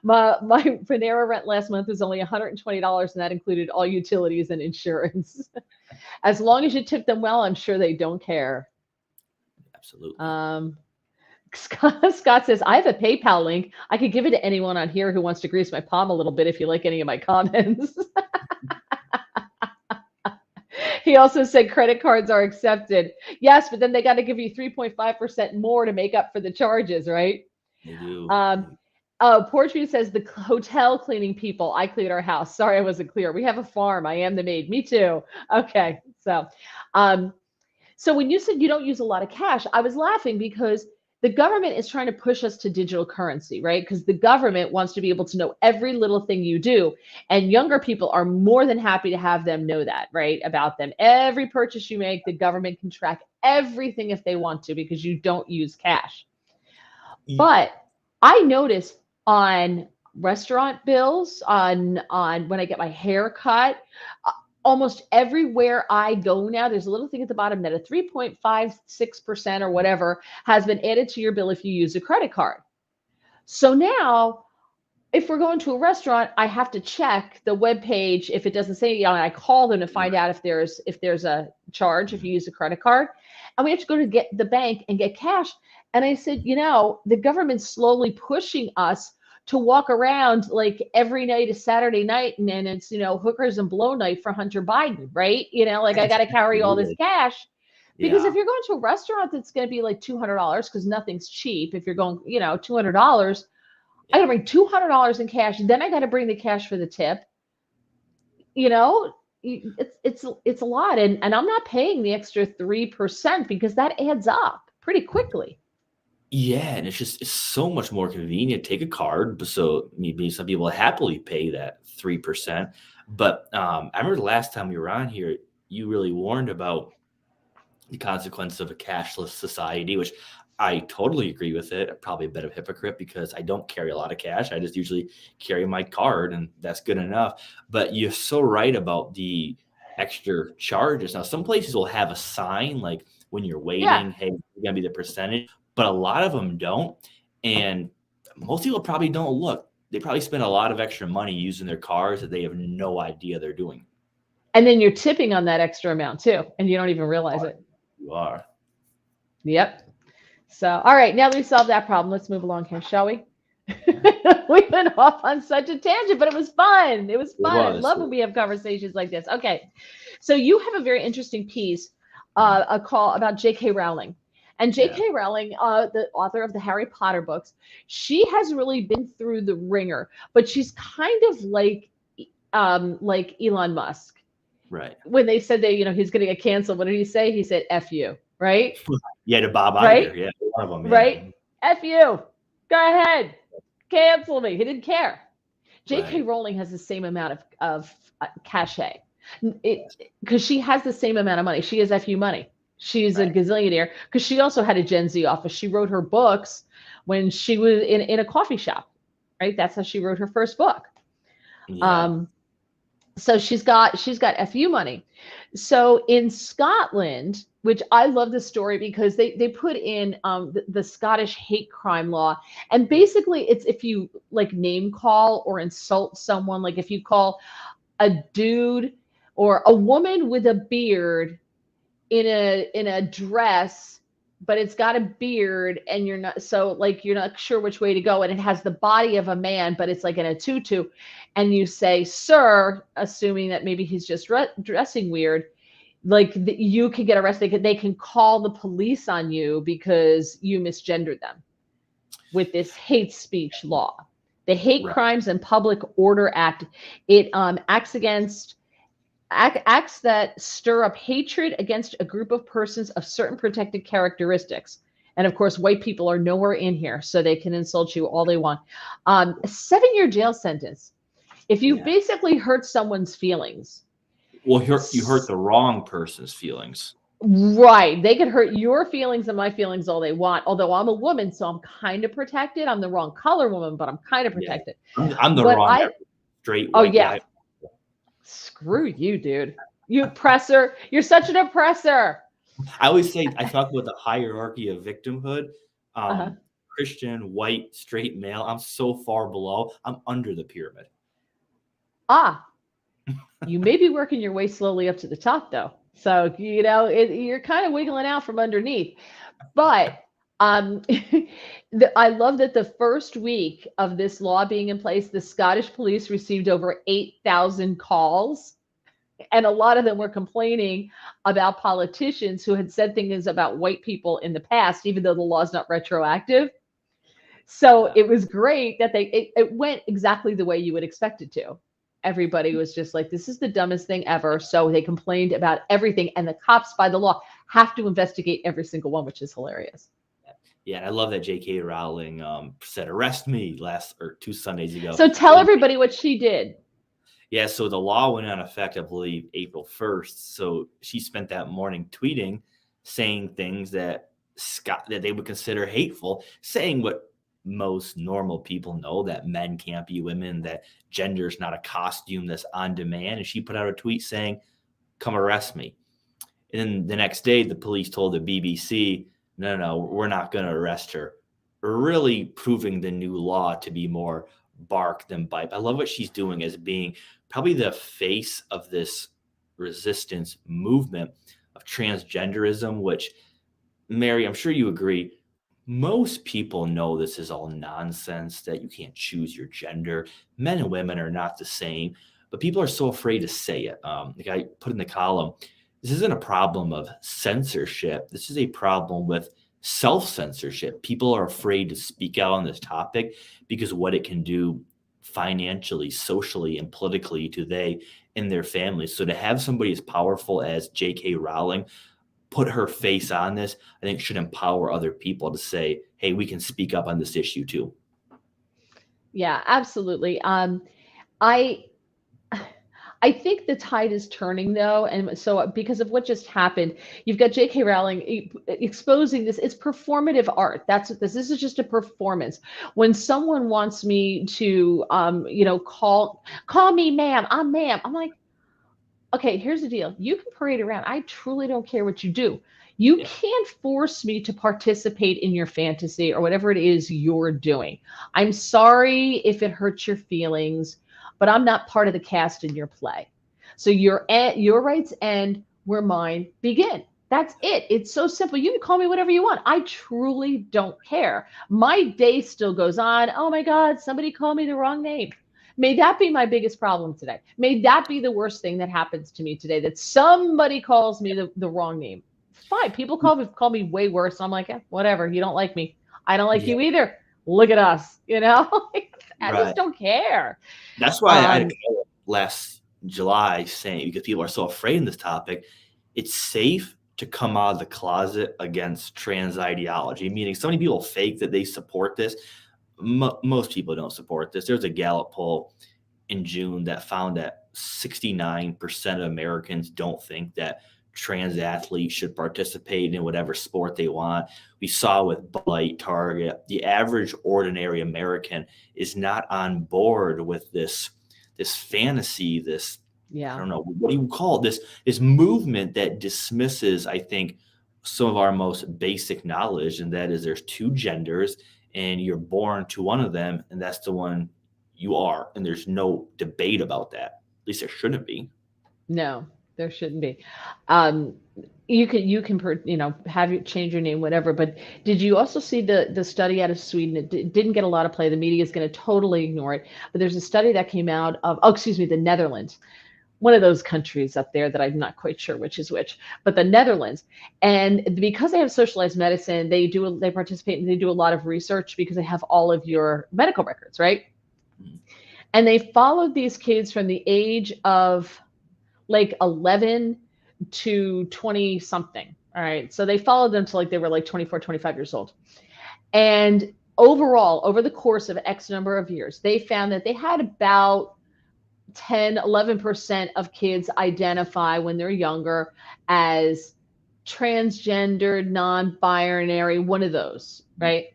my Panera rent last month was only $120, and that included all utilities and insurance. As long as you tip them well, I'm sure they don't care. Absolutely. Scott says, I have a PayPal link. I could give it to anyone on here who wants to grease my palm a little bit if you like any of my comments. He also said credit cards are accepted. Yes, but then they got to give you 3.5% more to make up for the charges, right? They do. Portuguese says the hotel cleaning people. I cleaned our house. Sorry, I wasn't clear. We have a farm. I am the maid. Me too. Okay. So when you said you don't use a lot of cash, I was laughing because the government is trying to push us to digital currency, right? Because the government wants to be able to know every little thing you do. And younger people are more than happy to have them know that, right? About them. Every purchase you make, the government can track everything if they want to because you don't use cash. But I noticed on restaurant bills, on when I get my hair cut, almost everywhere I go now, there's a little thing at the bottom that a 3.56% or whatever has been added to your bill if you use a credit card. So now, if we're going to a restaurant, I have to check the web page. If it doesn't say, I call them to find out if there's a charge if you use a credit card, and we have to go to get the bank and get cash. And I said, the government's slowly pushing us to walk around like every night is Saturday night, and then it's hookers and blow night for Hunter Biden, right? Like I got to carry all this cash because if you're going to a restaurant that's going to be like $200 because nothing's cheap. If you're going, $200, I got to bring $200 in cash. Then I got to bring the cash for the tip. It's a lot, and I'm not paying the extra 3% because that adds up pretty quickly. Yeah, and it's so much more convenient. Take a card, so maybe some people happily pay that 3%. But I remember the last time we were on here, you really warned about the consequence of a cashless society, which I totally agree with it. I'm probably a bit of a hypocrite because I don't carry a lot of cash. I just usually carry my card, and that's good enough. But you're so right about the extra charges. Now, some places will have a sign like when you're waiting, hey, it's going to be the percentage. But a lot of them don't. And most people probably don't look. They probably spend a lot of extra money using their cars that they have no idea they're doing. And then you're tipping on that extra amount too, and you don't even realize it. You are. Yep. So, all right, now that we solved that problem, let's move along here, shall we? We went off on such a tangent, but it was fun. It was fun. I love when we have conversations like this. Okay. So you have a very interesting piece, a call about JK Rowling. And Yeah. JK Rowling, the author of the Harry Potter books, she has really been through the ringer, but she's kind of like Elon Musk. Right. When they said that, he's going to get canceled, what did he say? He said, F you, right? Yeah, to Bob Right? Iger. Yeah, one of them. Yeah. Right? F you. Go ahead. Cancel me. He didn't care. JK Right. Rowling has the same amount of cachet. Because she has the same amount of money. She has FU money. She's a Right. gazillionaire because she also had a Gen Z office. She wrote her books when she was in a coffee shop, right? That's how she wrote her first book. Yeah. So she's got FU money. So in Scotland, which I love the story because they put in the Scottish hate crime law, and basically it's if you like name call or insult someone, like if you call a dude or a woman with a beard in a dress, but it's got a beard and you're not sure which way to go, and it has the body of a man but it's like in a tutu, and you say sir, assuming that maybe he's just dressing weird, like you can get arrested. They can call the police on you because you misgendered them with this hate speech law. The Hate Right. Crimes and Public Order Act, it acts that stir up hatred against a group of persons of certain protected characteristics. And of course, white people are nowhere in here, so they can insult you all they want. A 7-year jail sentence if you basically hurt someone's feelings. Well, you hurt the wrong person's feelings. Right. They could hurt your feelings and my feelings all they want. Although I'm a woman, so I'm kind of protected. I'm the wrong color woman, but I'm kind of protected. Yeah. I'm the but wrong straight white guy. Screw you, dude. You oppressor. You're such an oppressor. I always say, I talk about the hierarchy of victimhood. Christian, white, straight male. I'm so far below. I'm under the pyramid. You may be working your way slowly up to the top, though. So, you're kind of wiggling out from underneath. But I love that the first week of this law being in place, the Scottish police received over 8,000 calls. And a lot of them were complaining about politicians who had said things about white people in the past, even though the law is not retroactive. So it was great that it went exactly the way you would expect it to. Everybody was just like, this is the dumbest thing ever. So they complained about everything. And the cops, by the law, have to investigate every single one, which is hilarious. Yeah, and I love that JK Rowling said, arrest me 2 Sundays ago. So tell everybody what she did. Yeah, so the law went on effect, I believe, April 1st. So she spent that morning tweeting, saying things that they would consider hateful, saying what most normal people know, that men can't be women, that gender is not a costume that's on demand. And she put out a tweet saying, come arrest me. And then the next day, the police told the BBC, no, we're not going to arrest her. Really proving the new law to be more bark than bite. I love what she's doing as being probably the face of this resistance movement of transgenderism, which, Mary, I'm sure you agree, most people know this is all nonsense, that you can't choose your gender. Men and women are not the same, but people are so afraid to say it. Like I put in the column, this isn't a problem of censorship. This is a problem with self-censorship. People are afraid to speak out on this topic because what it can do financially, socially, and politically to they and their families. So to have somebody as powerful as JK Rowling put her face on this, I think should empower other people to say, hey, we can speak up on this issue too. Yeah, absolutely. I think the tide is turning, though, and so because of what just happened, you've got J.K. Rowling exposing this. It's performative art. That's what this is. This is just a performance. When someone wants me to, call me ma'am, I'm ma'am. I'm like, okay, here's the deal. You can parade around. I truly don't care what you do. You can't force me to participate in your fantasy or whatever it is you're doing. I'm sorry if it hurts your feelings, but I'm not part of the cast in your play. So your rights end where mine begin. That's it. It's so simple. You can call me whatever you want. I truly don't care. My day still goes on. Oh my God, somebody called me the wrong name. May that be my biggest problem today. May that be the worst thing that happens to me today, that somebody calls me the wrong name. It's fine. People call me way worse. I'm like, whatever. You don't like me. I don't like Yeah, you either. Look at us. I just right. don't care. That's why I had a Um, call last July saying, because people are so afraid in this topic, it's safe to come out of the closet against trans ideology. Meaning, so many people fake that they support this. Most people don't support this. There's a Gallup poll in June that found that 69% of Americans don't think that trans athletes should participate in whatever sport they want. We saw with Bud Light, Target, the average ordinary American is not on board with this fantasy, this, I yeah. don't know, what do you call it? This movement that dismisses, I think, some of our most basic knowledge, and that is there's two genders and you're born to one of them, and that's the one you are, and there's no debate about that. At least there shouldn't be. No, there shouldn't be. Um, have you change your name, whatever. But did you also see the study out of Sweden? It didn't get a lot of play. The media is going to totally ignore it. But there's a study that came out of, oh, excuse me, the Netherlands, one of those countries up there that I'm not quite sure which is which, but the Netherlands. And because they have socialized medicine, they participate and they do a lot of research because they have all of your medical records, right? Mhm. And they followed these kids from the age of like 11 to 20 something. All right. So they followed them to like they were like 24, 25 years old. And overall, over the course of X number of years, they found that they had about 10, 11% of kids identify when they're younger as transgender, non binary, one of those, right?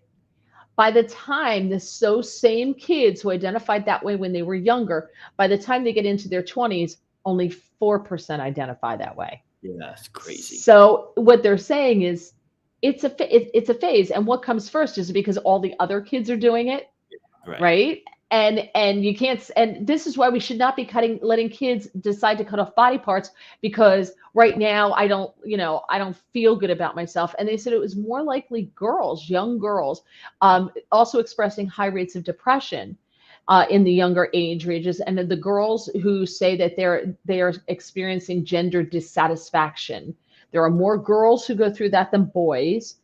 By the time those same kids who identified that way when they were younger, by the time they get into their 20s, only 4% identify that way. Yeah, it's crazy. So what they're saying is it's a phase. And what comes first is because all the other kids are doing it, Right. right? And you can't, and this is why we should not be letting kids decide to cut off body parts, because right now I don't feel good about myself. And they said it was more likely girls, young girls, also expressing high rates of depression in the younger age ranges, and the girls who say that they are experiencing gender dissatisfaction. There are more girls who go through that than boys.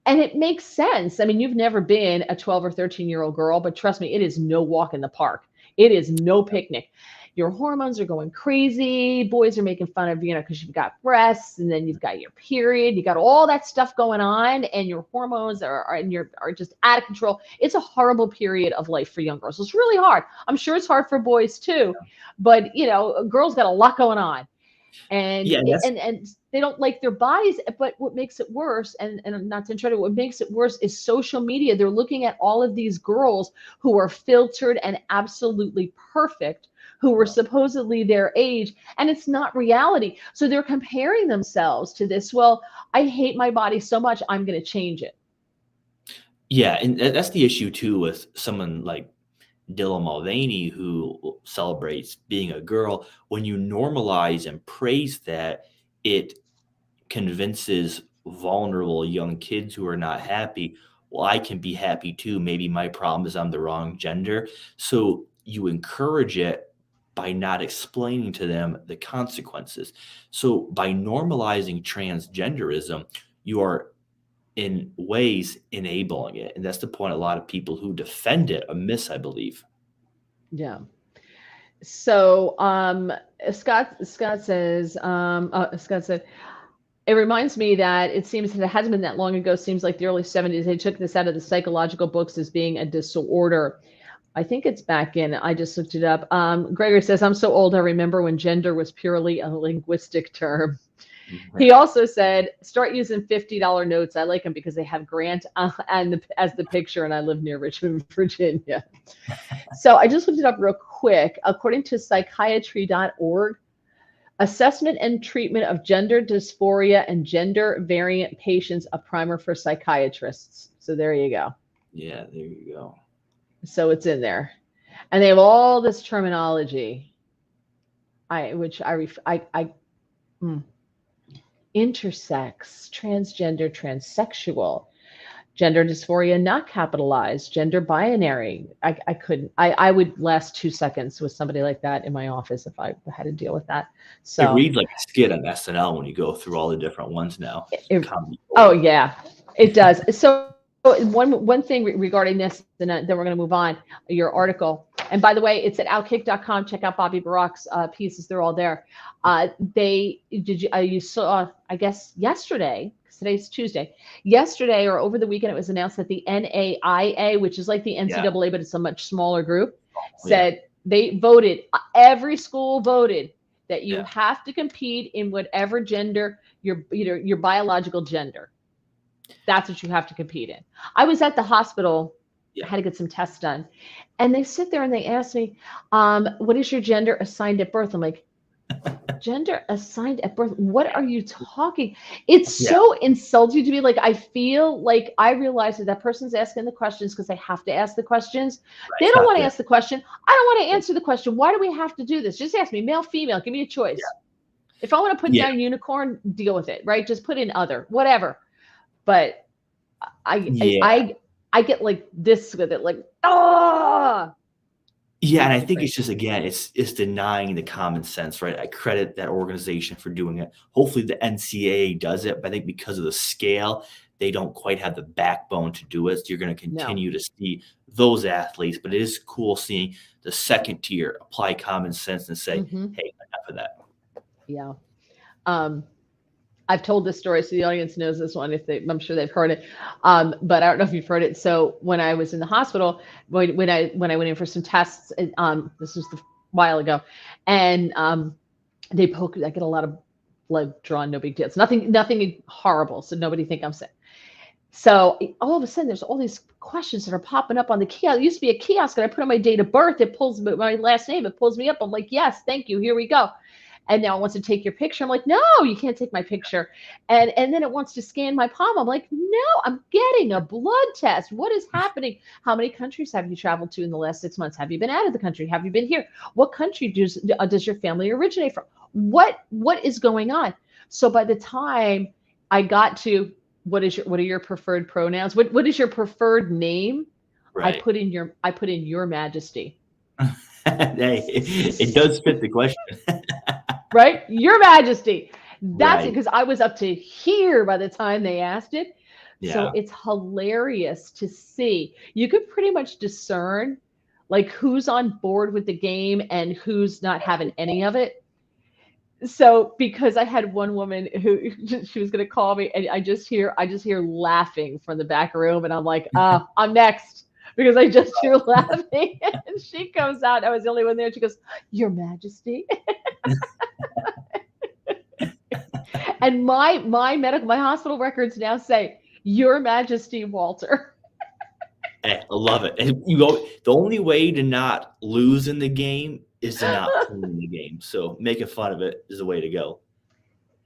And it makes sense. I mean, you've never been a 12 or 13-year-old girl, but trust me, it is no walk in the park. It is no picnic. Your hormones are going crazy. Boys are making fun of, because you've got breasts and then you've got your period. You got all that stuff going on, and your hormones are just out of control. It's a horrible period of life for young girls. It's really hard. I'm sure it's hard for boys too, but girls got a lot going on. And Yeah, and that's and they don't like their bodies. But what makes it worse, and not to interrupt, what makes it worse is social media. They're looking at all of these girls who are filtered and absolutely perfect, who were supposedly their age, and it's not reality. So they're comparing themselves to this. Well, I hate my body so much, I'm going to change it. yeah, and that's the issue too with someone like Dylan Mulvaney, who celebrates being a girl. When you normalize and praise that, it convinces vulnerable young kids who are not happy, well, I can be happy too. Maybe my problem is I'm the wrong gender. So you encourage it by not explaining to them the consequences. So by normalizing transgenderism, you are in ways enabling it. And that's the point a lot of people who defend it miss, I believe. Yeah. So Scott says, Scott said, it reminds me that it seems that it hasn't been that long ago. Seems like the early 70s. They took this out of the psychological books as being a disorder. I think it's back in. I just looked it up. Gregory says, I'm so old. I remember when gender was purely a linguistic term. He also said, start using $50 notes. I like them because they have Grant as the picture, and I live near Richmond, Virginia. So I just looked it up real quick. According to psychiatry.org, assessment and treatment of gender dysphoria and gender variant patients, a primer for psychiatrists. So there you go. Yeah, there you go. So it's in there. And they have all this terminology, intersex, transgender, transsexual, Gender dysphoria not capitalized, gender binary. I couldn't. I would last 2 seconds with somebody like that in my office if I had to deal with that. It So reads like a skit on SNL when you go through all the different ones now. Comedy oh gold. yeah, it does. So one thing regarding this, and then we're going to move on. Your article, and by the way, it's at outkick.com. Check out Bobby Burack's pieces; they're all there. You saw, I guess yesterday. Today's Tuesday. Yesterday or over the weekend, it was announced that the NAIA, which is like the NCAA, but it's a much smaller group, said they voted. Every school voted that you have to compete in whatever gender your biological gender. That's what you have to compete in. I was at the hospital. I had to get some tests done, and they sit there and they ask me, "What is your gender assigned at birth?" I'm like, gender assigned at birth, what are you talking? It's so insulting to me. Like, I feel like I realize that person's asking the questions because they have to ask the questions. They don't want to ask the question. I don't want to answer the question. Why do we have to do this? Just ask me, male, female, give me a choice. If I want to put down unicorn, deal with it, right? Just put in other, whatever. But I get like this with it, like, Yeah, and I think it's just, again, it's denying the common sense, right? I credit that organization for doing it. Hopefully the NCAA does it, but I think because of the scale, they don't quite have the backbone to do it. So you're going to continue to see those athletes, but it is cool seeing the second tier apply common sense and say, hey, enough of that. Yeah. I've told this story, so the audience knows this one. I'm sure they've heard it, but I don't know if you've heard it. So when I was in the hospital, when I went in for some tests, this was a while ago, and they poked. I get a lot of blood drawn. No big deal. It's nothing horrible. So nobody think I'm sick. So all of a sudden, there's all these questions that are popping up on the kiosk. It used to be a kiosk, and I put in my date of birth. It pulls my last name. It pulls me up. I'm like, yes, thank you. Here we go. And now it wants to take your picture. I'm like, no, you can't take my picture. And then it wants to scan my palm. I'm like, no, I'm getting a blood test. What is happening? How many countries have you traveled to in the last 6 months? Have you been out of the country? Have you been here? What country does your family originate from? What is going on? So by the time I got to what are your preferred pronouns? What is your preferred name? Right. I put in your Majesty. Hey, it does fit the question. Right? Your Majesty. That's it, because I was up to here by the time they asked it. Yeah. So it's hilarious to see. You could pretty much discern like who's on board with the game and who's not having any of it. So because I had one woman who she was going to call me, and I just hear laughing from the back room, and I'm like, I'm next. Because I just hear laughing, and she comes out. I was the only one there. She goes, "Your Majesty." And my hospital records now say, "Your Majesty, Walter." Hey, I love it. And the only way to not lose in the game is to not win in the game. So making fun of it is the way to go.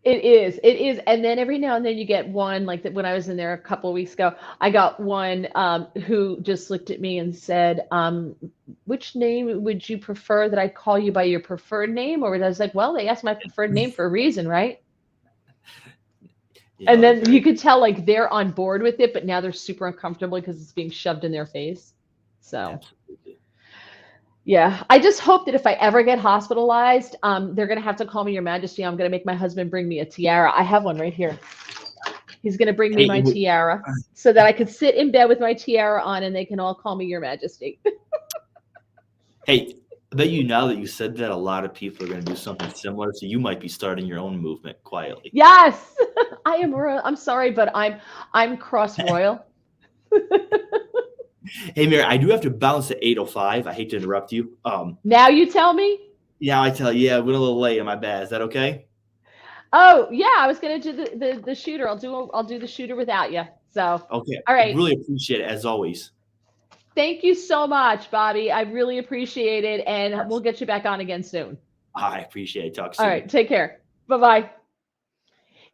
It is. And then every now and then you get one, like when I was in there a couple of weeks ago, I got one who just looked at me and said, which name would you prefer that I call you by your preferred name? Or I was like, well, they asked my preferred name for a reason, right? Yeah, and then you could tell like they're on board with it, but now they're super uncomfortable because it's being shoved in their face. So. Absolutely. Yeah, I just hope that if I ever get hospitalized, they're going to have to call me Your Majesty. I'm going to make my husband bring me a tiara. I have one right here. He's going to bring me my tiara so that I could sit in bed with my tiara on and they can all call me Your Majesty. Hey, I bet you now that you said that, a lot of people are going to do something similar. So you might be starting your own movement quietly. Yes, I am. I'm sorry, but I'm cross royal. Hey, Mary, I do have to bounce at 8:05. I hate to interrupt you. Now you tell me? Yeah, I tell you. Yeah, we're a little late. My bad. Is that okay? Oh, yeah. I was going to do the shooter. I'll do the shooter without you. So, okay. All right. Really appreciate it, as always. Thank you so much, Bobby. I really appreciate it. And we'll get you back on again soon. I appreciate it. Talk soon. All right. Take care. Bye-bye.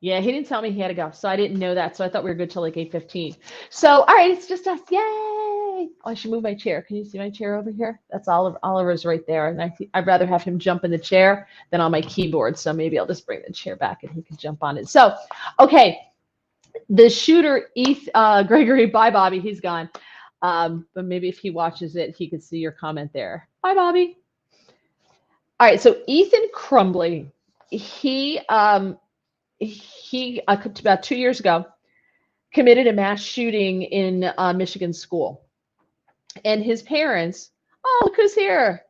Yeah, he didn't tell me he had to go, so I didn't know that. So I thought we were good till like 8:15. So, all right, it's just us. Yay! Oh, I should move my chair. Can you see my chair over here? That's Oliver. Oliver's right there, and I'd rather have him jump in the chair than on my keyboard. So maybe I'll just bring the chair back and he can jump on it. So, okay, The shooter, Gregory, bye, Bobby. He's gone. But maybe if he watches it, he could see your comment there. Bye, Bobby. All right. So Ethan Crumbly, he about 2 years ago committed a mass shooting in Michigan school, and his parents. Oh, look who's here!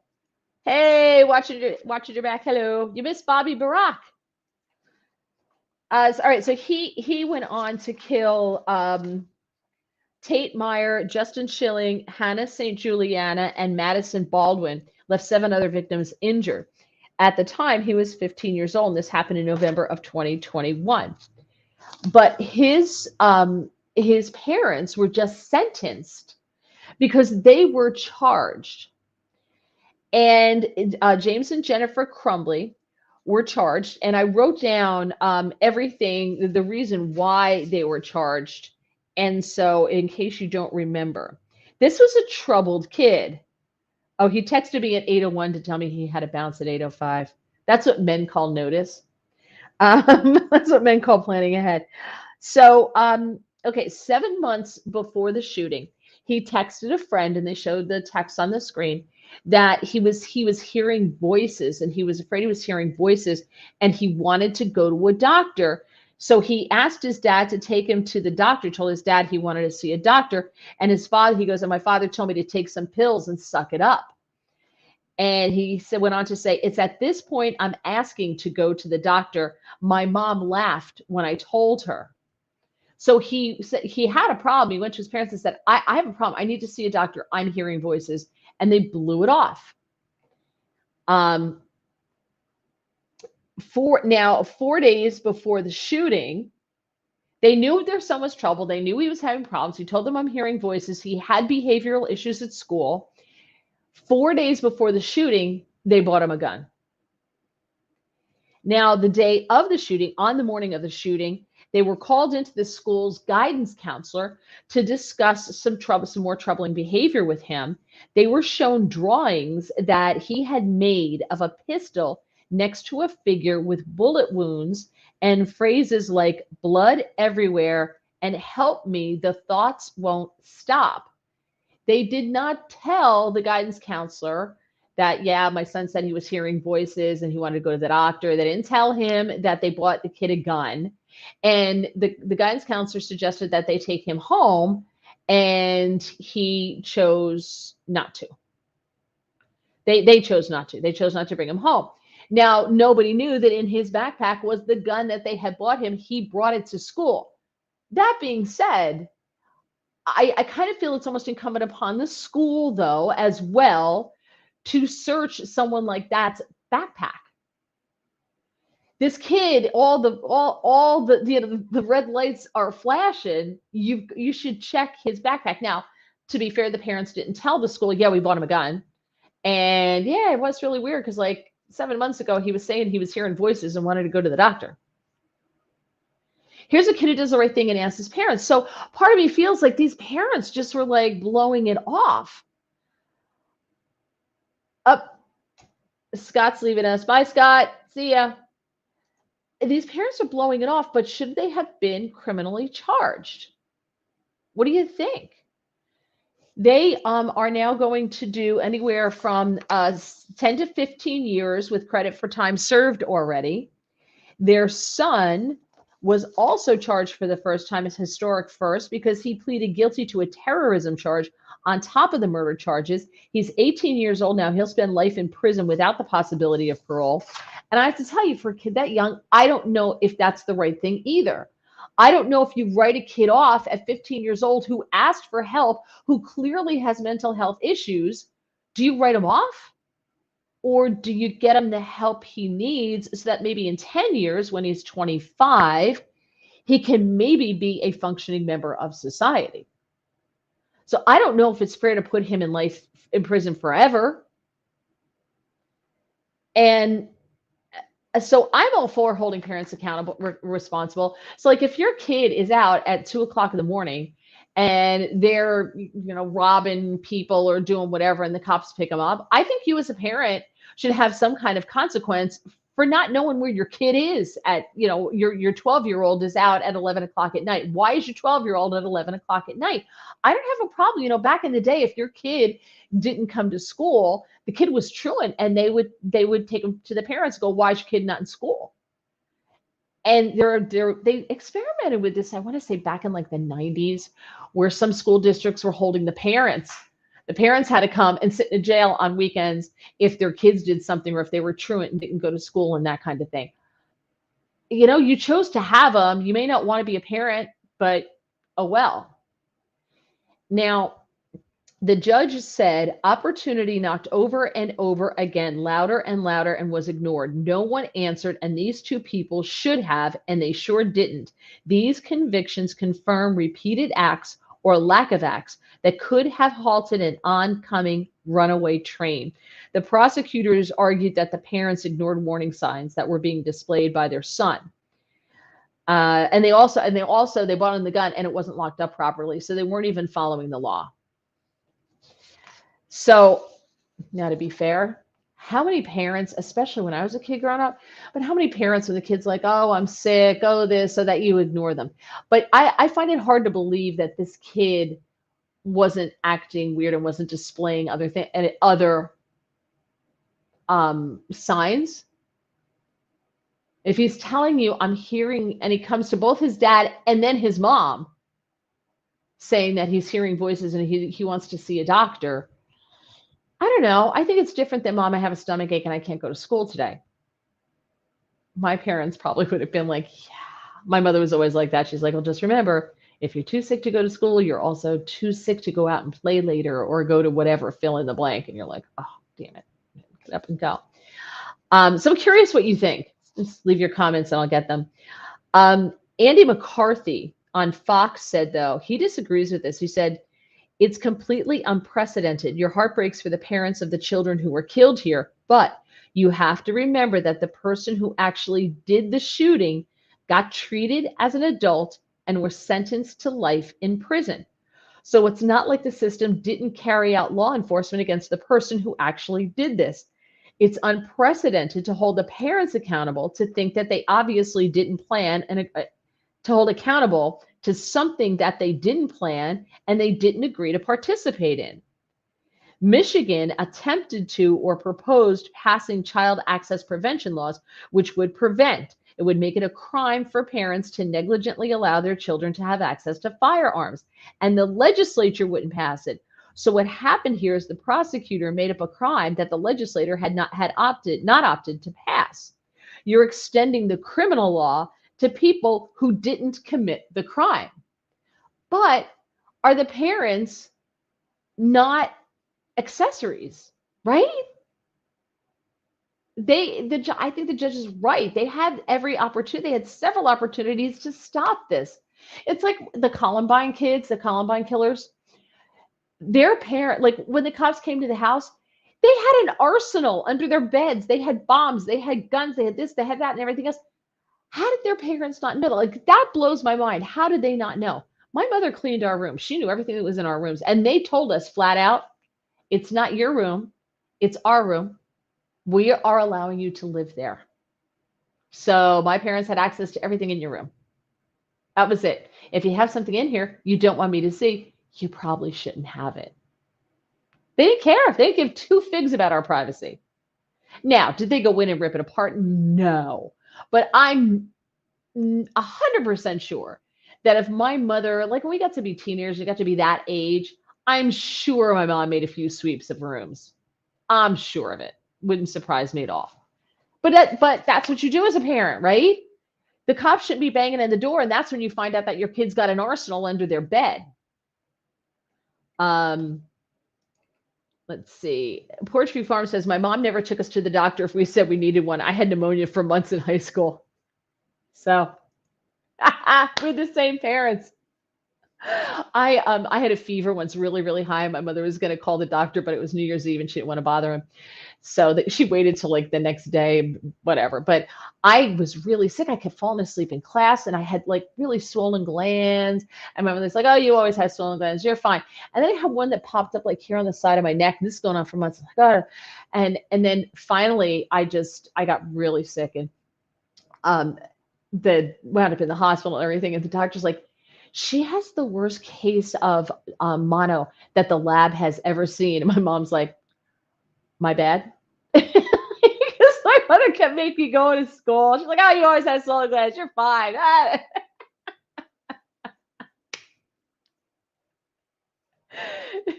Hey, watching your back. Hello, you missed Bobby Burack. All right, so he went on to kill Tate Meyer, Justin Schilling, Hannah St. Juliana, and Madison Baldwin, left 7 other victims injured. At the time, he was 15 years old, and this happened in November of 2021. But his parents were just sentenced because they were charged. And James and Jennifer Crumbly were charged, and I wrote down everything, the reason why they were charged. And so, in case you don't remember, this was a troubled kid. Oh, he texted me at 8:01 to tell me he had to bounce at 8:05. That's what men call notice. That's what men call planning ahead. So, okay, 7 months before the shooting, he texted a friend, and they showed the text on the screen, that he was hearing voices, and he was afraid he was hearing voices, and he wanted to go to a doctor. So he asked his dad to take him to the doctor, told his dad he wanted to see a doctor. And his father, he goes, and my father told me to take some pills and suck it up. And he went on to say, it's at this point I'm asking to go to the doctor. My mom laughed when I told her. So he said he had a problem. He went to his parents and said, I have a problem. I need to see a doctor. I'm hearing voices. And they blew it off. 4 days before the shooting, they knew their son was trouble. They knew he was having problems. He told them, I'm hearing voices. He had behavioral issues at school. 4 days before the shooting, they bought him a gun. Now, the day of the shooting, on the morning of the shooting, they were called into the school's guidance counselor to discuss some more troubling behavior with him. They were shown drawings that he had made of a pistol next to a figure with bullet wounds and phrases like blood everywhere and help me, the thoughts won't stop. They did not tell the guidance counselor that, yeah, my son said he was hearing voices and he wanted to go to the doctor. They didn't tell him that they bought the kid a gun. And the guidance counselor suggested that they take him home, and he chose not to. They chose not to. They chose not to bring him home. Now, nobody knew that in his backpack was the gun that they had bought him. He brought it to school. That being said, I kind of feel it's almost incumbent upon the school, though, as well, to search someone like that's backpack. This kid, all the red lights are flashing. You should check his backpack. Now, to be fair, the parents didn't tell the school, yeah, we bought him a gun. And yeah, it was really weird because like 7 months ago, he was saying he was hearing voices and wanted to go to the doctor. Here's a kid who does the right thing and asks his parents. So part of me feels like these parents just were like blowing it off. Up, Scott's leaving us. Bye, Scott. See ya. These parents are blowing it off, but should they have been criminally charged? What do you think? They are now going to do anywhere from 10 to 15 years with credit for time served already. Their son was also charged for the first time, as historic first, because he pleaded guilty to a terrorism charge on top of the murder charges. He's 18 years old now. He'll spend life in prison without the possibility of parole. And I have to tell you, for a kid that young, I don't know if that's the right thing either. I don't know if you write a kid off at 15 years old who asked for help, who clearly has mental health issues. Do you write him off? Or do you get him the help he needs so that maybe in 10 years, when he's 25, he can maybe be a functioning member of society? So I don't know if it's fair to put him in prison forever. And so I'm all for holding parents accountable, responsible. So like if your kid is out at 2 o'clock in the morning and they're, robbing people or doing whatever, and the cops pick them up, I think you as a parent should have some kind of consequence for not knowing where your kid is at, your 12-year-old is out at 11 o'clock at night. Why is your 12-year-old at 11 o'clock at night? I don't have a problem. Back in the day, if your kid didn't come to school, the kid was truant, and they would take them to the parents and go, why is your kid not in school? And they experimented with this, I want to say back in like the 90s, where some school districts were holding the parents. The parents had to come and sit in a jail on weekends if their kids did something, or if they were truant and didn't go to school and that kind of thing. You chose to have them. You may not want to be a parent, but oh well. Now, the judge said opportunity knocked over and over again, louder and louder, and was ignored. No one answered, and these two people should have, and they sure didn't. These convictions confirm repeated acts or lack of acts that could have halted an oncoming runaway train. The prosecutors argued that the parents ignored warning signs that were being displayed by their son. And they bought in the gun, and it wasn't locked up properly. So they weren't even following the law. So now, to be fair, how many parents, especially when I was a kid growing up, but how many parents when the kid's like, oh, I'm sick, oh, this, so that you ignore them? But I find it hard to believe that this kid wasn't acting weird and wasn't displaying other signs. If he's telling you, I'm hearing, and he comes to both his dad and then his mom saying that he's hearing voices and he wants to see a doctor, I don't know. I think it's different than, Mom, I have a stomach ache and I can't go to school today. My parents probably would have been like, yeah. My mother was always like that. She's like, well, just remember, if you're too sick to go to school, you're also too sick to go out and play later or go to whatever, fill in the blank. And you're like, oh, damn it. Get up and go. So I'm curious what you think. Just leave your comments and I'll get them. Andy McCarthy on Fox said, though, he disagrees with this. He said, it's completely unprecedented. Your heart breaks for the parents of the children who were killed here, but you have to remember that the person who actually did the shooting got treated as an adult and were sentenced to life in prison. So it's not like the system didn't carry out law enforcement against the person who actually did this. It's unprecedented to hold the parents accountable, to think that they obviously didn't plan, and to hold accountable to something that they didn't plan and they didn't agree to participate in. Michigan attempted to or proposed passing child access prevention laws, which would prevent. It would make it a crime for parents to negligently allow their children to have access to firearms, and the legislature wouldn't pass it. So what happened here is the prosecutor made up a crime that the legislator not opted to pass. You're extending the criminal law to people who didn't commit the crime. But are the parents not accessories, right? I think the judge is right. They had every opportunity. They had several opportunities to stop this. It's like the Columbine kids, the Columbine killers. Their parent, like when the cops came to the house, they had an arsenal under their beds. They had bombs, they had guns, they had this, they had that, and everything else. How did their parents not know? Like, that blows my mind. How did they not know? My mother cleaned our room. She knew everything that was in our rooms. And they told us flat out, it's not your room, it's our room. We are allowing you to live there. So my parents had access to everything in your room. That was it. If you have something in here you don't want me to see, you probably shouldn't have it. They didn't care. They didn't give two figs about our privacy. Now, did they go in and rip it apart? No. But I'm 100% sure that if my mother, like when we got to be teenagers, we got to be that age, I'm sure my mom made a few sweeps of rooms. I'm sure of it. Wouldn't surprise me at all. But that's what you do as a parent, right? The cops shouldn't be banging in the door, and that's when you find out that your kid's got an arsenal under their bed. Let's see. Porchview Farm says, my mom never took us to the doctor if we said we needed one. I had pneumonia for months in high school. So we're the same parents. I had a fever once really, really high. My mother was going to call the doctor, but it was New Year's Eve and she didn't want to bother him. So that she waited till like the next day, whatever. But I was really sick. I kept falling asleep in class and I had like really swollen glands. And my mother's like, oh, you always have swollen glands. You're fine. And then I had one that popped up like here on the side of my neck. This is going on for months. I'm like, oh. And then finally I got really sick and the wound up in the hospital and everything. And the doctor's like, she has the worst case of mono that the lab has ever seen. And my mom's like, my bad. Because my mother kept making me go to school. She's like, oh, you always have swollen glands. You're fine.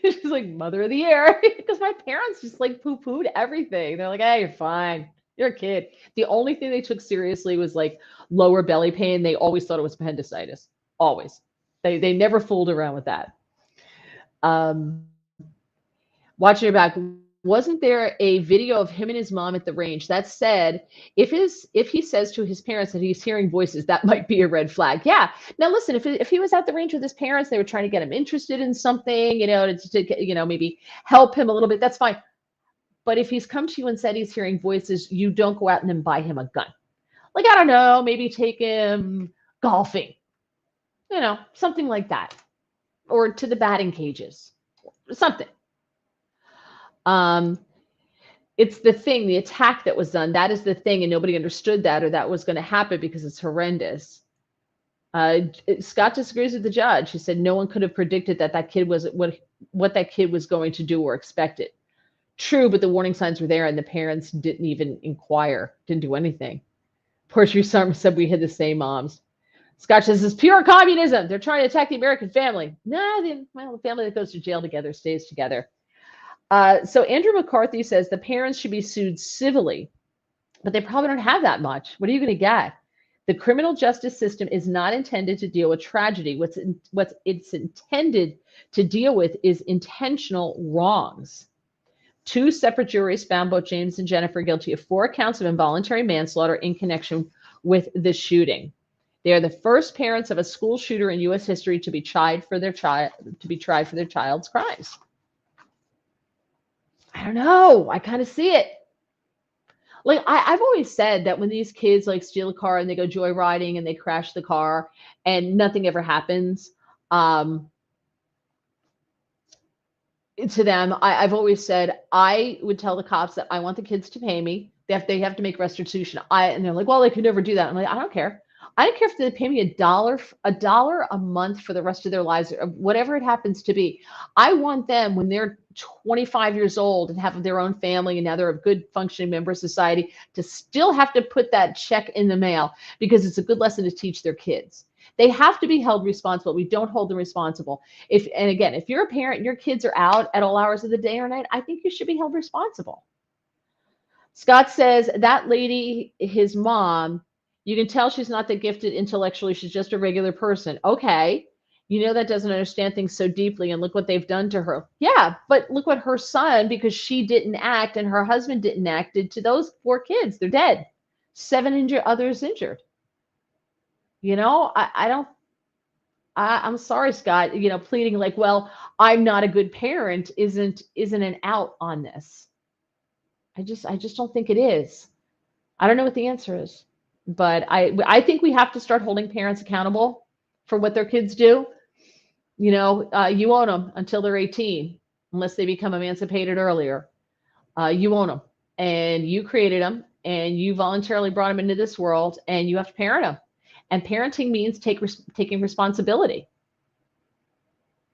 She's like, mother of the year. Because my parents just like poo-pooed everything. They're like, hey, you're fine. You're a kid. The only thing they took seriously was like lower belly pain. They always thought it was appendicitis. Always. They never fooled around with that. Watching it back, wasn't there a video of him and his mom at the range that said if he says to his parents that he's hearing voices, that might be a red flag? Yeah. Now listen, if he was at the range with his parents, they were trying to get him interested in something, to maybe help him a little bit, that's fine. But if he's come to you and said he's hearing voices, you don't go out and then buy him a gun. Like, I don't know, maybe take him golfing, something like that, or to the batting cages, something. It's the attack that was done. That is the thing. And nobody understood that, or that was going to happen because it's horrendous. Scott disagrees with the judge. He said no one could have predicted that kid was what that kid was going to do or expected. True, but the warning signs were there and the parents didn't even inquire, didn't do anything. Portia Summer said we had the same moms. Scott says it's pure communism. They're trying to attack the American family. The family that goes to jail together stays together. So Andrew McCarthy says the parents should be sued civilly, but they probably don't have that much. What are you going to get? The criminal justice system is not intended to deal with tragedy. What it's intended to deal with is intentional wrongs. 2 separate juries found both James and Jennifer guilty of 4 counts of involuntary manslaughter in connection with the shooting. They are the first parents of a school shooter in U.S. history to be tried for their child's crimes. I don't know. I kind of see it. Like I've always said that when these kids like steal a car and they go joyriding and they crash the car and nothing ever happens, to them, I've always said I would tell the cops that I want the kids to pay me. They have to make restitution. And they're like, well, they could never do that. I'm like, I don't care. I don't care if they pay me $1 a month for the rest of their lives, or whatever it happens to be. I want them, when they're 25 years old and have their own family and now they're a good functioning member of society, to still have to put that check in the mail, because it's a good lesson to teach their kids. They have to be held responsible. We don't hold them responsible. If you're a parent and your kids are out at all hours of the day or night, I think you should be held responsible. Scott says that lady, his mom, you can tell she's not that gifted intellectually. She's just a regular person. Okay. That doesn't understand things so deeply, and look what they've done to her. Yeah, but look what her son, because she didn't act and her husband didn't act, did to those 4 kids. They're dead. 7 others injured. I'm sorry, Scott, pleading like, well, I'm not a good parent isn't an out on this. I just don't think it is. I don't know what the answer is, but I think we have to start holding parents accountable for what their kids do. You own them until they're 18, unless they become emancipated earlier. You own them, and you created them, and you voluntarily brought them into this world, and you have to parent them. And parenting means taking responsibility.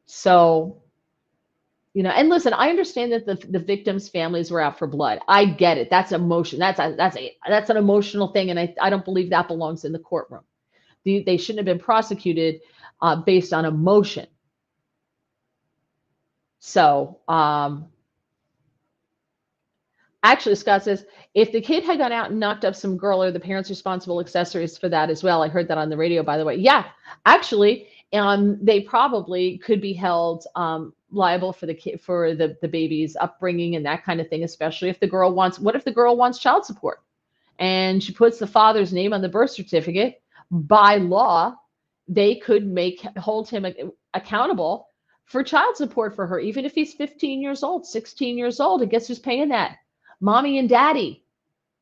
So, and listen, I understand that the victims' families were out for blood. I get it. That's emotion. That's an emotional thing, and I don't believe that belongs in the courtroom. They shouldn't have been prosecuted based on emotion. So, actually, Scott says, if the kid had gone out and knocked up some girl, are the parents responsible accessories for that as well? I heard that on the radio, by the way. Yeah, actually, they probably could be held liable for the baby's upbringing and that kind of thing, especially if the girl wants child support and she puts the father's name on the birth certificate. By law, they could hold him accountable for child support for her, even if he's 15 years old, 16 years old. And guess who's paying that? Mommy and daddy,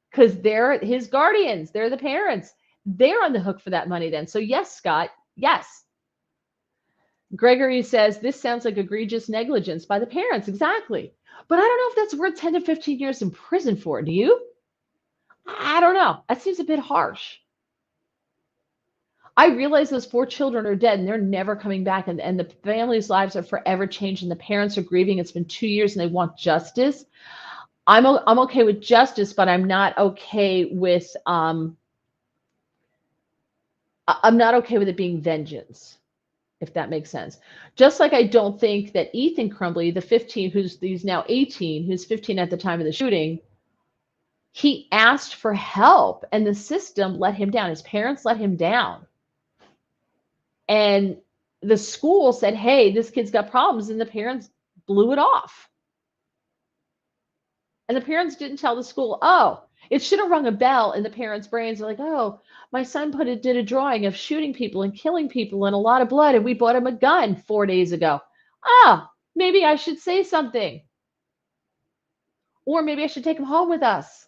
because they're his guardians. They're the parents. They're on the hook for that money then. So yes, Scott, yes. Gregory says, this sounds like egregious negligence by the parents. Exactly. But I don't know if that's worth 10 to 15 years in prison for. Do you? I don't know. That seems a bit harsh. I realize those 4 children are dead and they're never coming back, and the families' lives are forever changed, and the parents are grieving. It's been 2 years and they want justice. I'm okay with justice, but I'm not okay with it being vengeance, if that makes sense. Just like I don't think that Ethan Crumbley, the 15, he's now 18, who's 15 at the time of the shooting, he asked for help and the system let him down. His parents let him down. And the school said, hey, this kid's got problems, and the parents blew it off. And the parents didn't tell the school, oh, it should have rung a bell in the parents' brains. They're like, oh, my son did a drawing of shooting people and killing people and a lot of blood, and we bought him a gun 4 days ago. Oh, maybe I should say something. Or maybe I should take him home with us.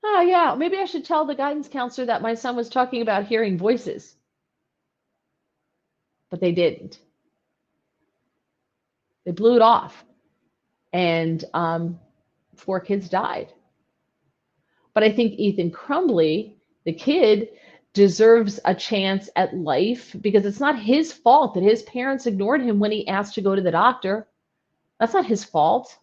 Oh, yeah, maybe I should tell the guidance counselor that my son was talking about hearing voices. But they didn't. They blew it off. And 4 kids died. But I think Ethan Crumbley, the kid, deserves a chance at life, because it's not his fault that his parents ignored him when he asked to go to the doctor. That's not his fault.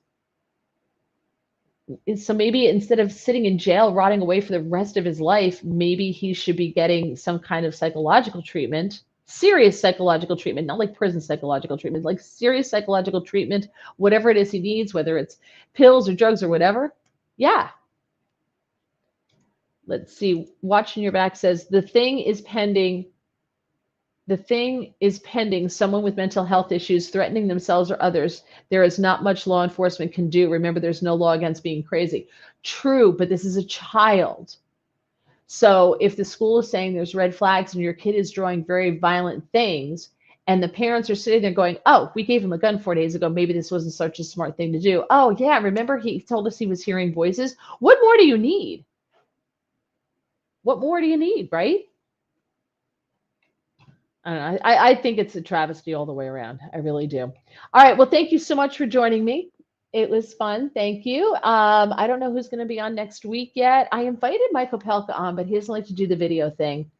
So maybe instead of sitting in jail, rotting away for the rest of his life, maybe he should be getting some kind of psychological treatment, serious psychological treatment, not like prison psychological treatment, like serious psychological treatment, whatever it is he needs, whether it's pills or drugs or whatever. Yeah. Let's see. Watching Your Back says, the thing is pending. Someone with mental health issues threatening themselves or others. There is not much law enforcement can do. Remember, there's no law against being crazy. True, but this is a child. So if the school is saying there's red flags and your kid is drawing very violent things, and the parents are sitting there going, oh, we gave him a gun 4 days ago, maybe this wasn't such a smart thing to do. Oh, yeah, remember he told us he was hearing voices? What more do you need? What more do you need, right? I don't know. I think it's a travesty all the way around. I really do. All right. Well, thank you so much for joining me. It was fun. Thank you. I don't know who's going to be on next week yet. I invited Michael Pelka on, but he doesn't like to do the video thing.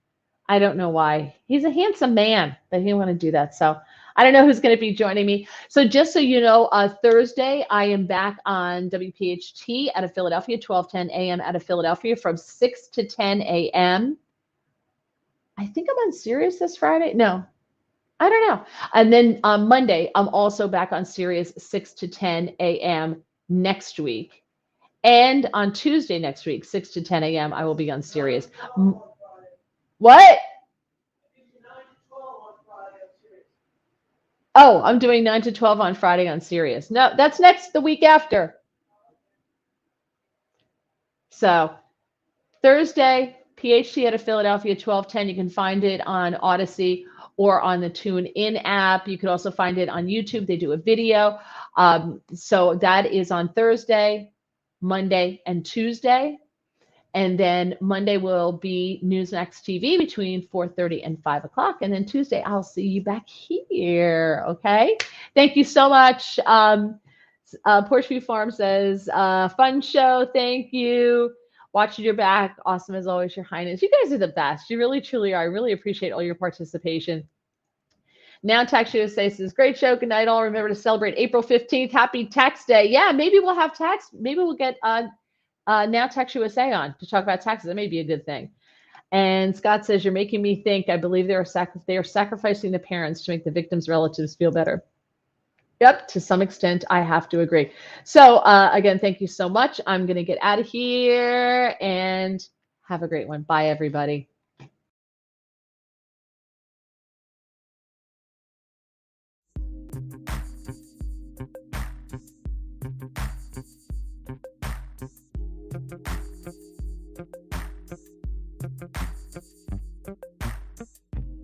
I don't know why. He's a handsome man, but he didn't want to do that. So I don't know who's going to be joining me. So just so you know, Thursday, I am back on WPHT out of Philadelphia, 12:10 a.m. out of Philadelphia from 6 to 10 a.m. I think I'm on Sirius this Friday. No, I don't know. And then on Monday, I'm also back on Sirius 6 to 10 a.m. next week. And on Tuesday next week, 6 to 10 a.m., I will be on Sirius. What? Oh, I'm doing 9 to 12 on Friday on Sirius. No, that's the week after. So Thursday, PHT out of Philadelphia, 12:10. You can find it on Odyssey or on the TuneIn app. You can also find it on YouTube. They do a video. So that is on Thursday, Monday, and Tuesday. And then Monday will be Newsmax TV between 4:30 and 5 o'clock. And then Tuesday, I'll see you back here. Okay. Thank you so much. Porchview Farm says, fun show. Thank you. Watching Your Back. Awesome as always, Your Highness. You guys are the best. You really, truly are. I really appreciate all your participation. Now Tax USA says, great show. Good night, all. Remember to celebrate April 15th. Happy Tax Day. Yeah, maybe we'll have tax. Maybe we'll get Now Tax USA on to talk about taxes. That may be a good thing. And Scott says, you're making me think. I believe they are sacrificing the parents to make the victims' relatives feel better. Yep, to some extent, I have to agree. So again, thank you so much. I'm going to get out of here and have a great one. Bye, everybody.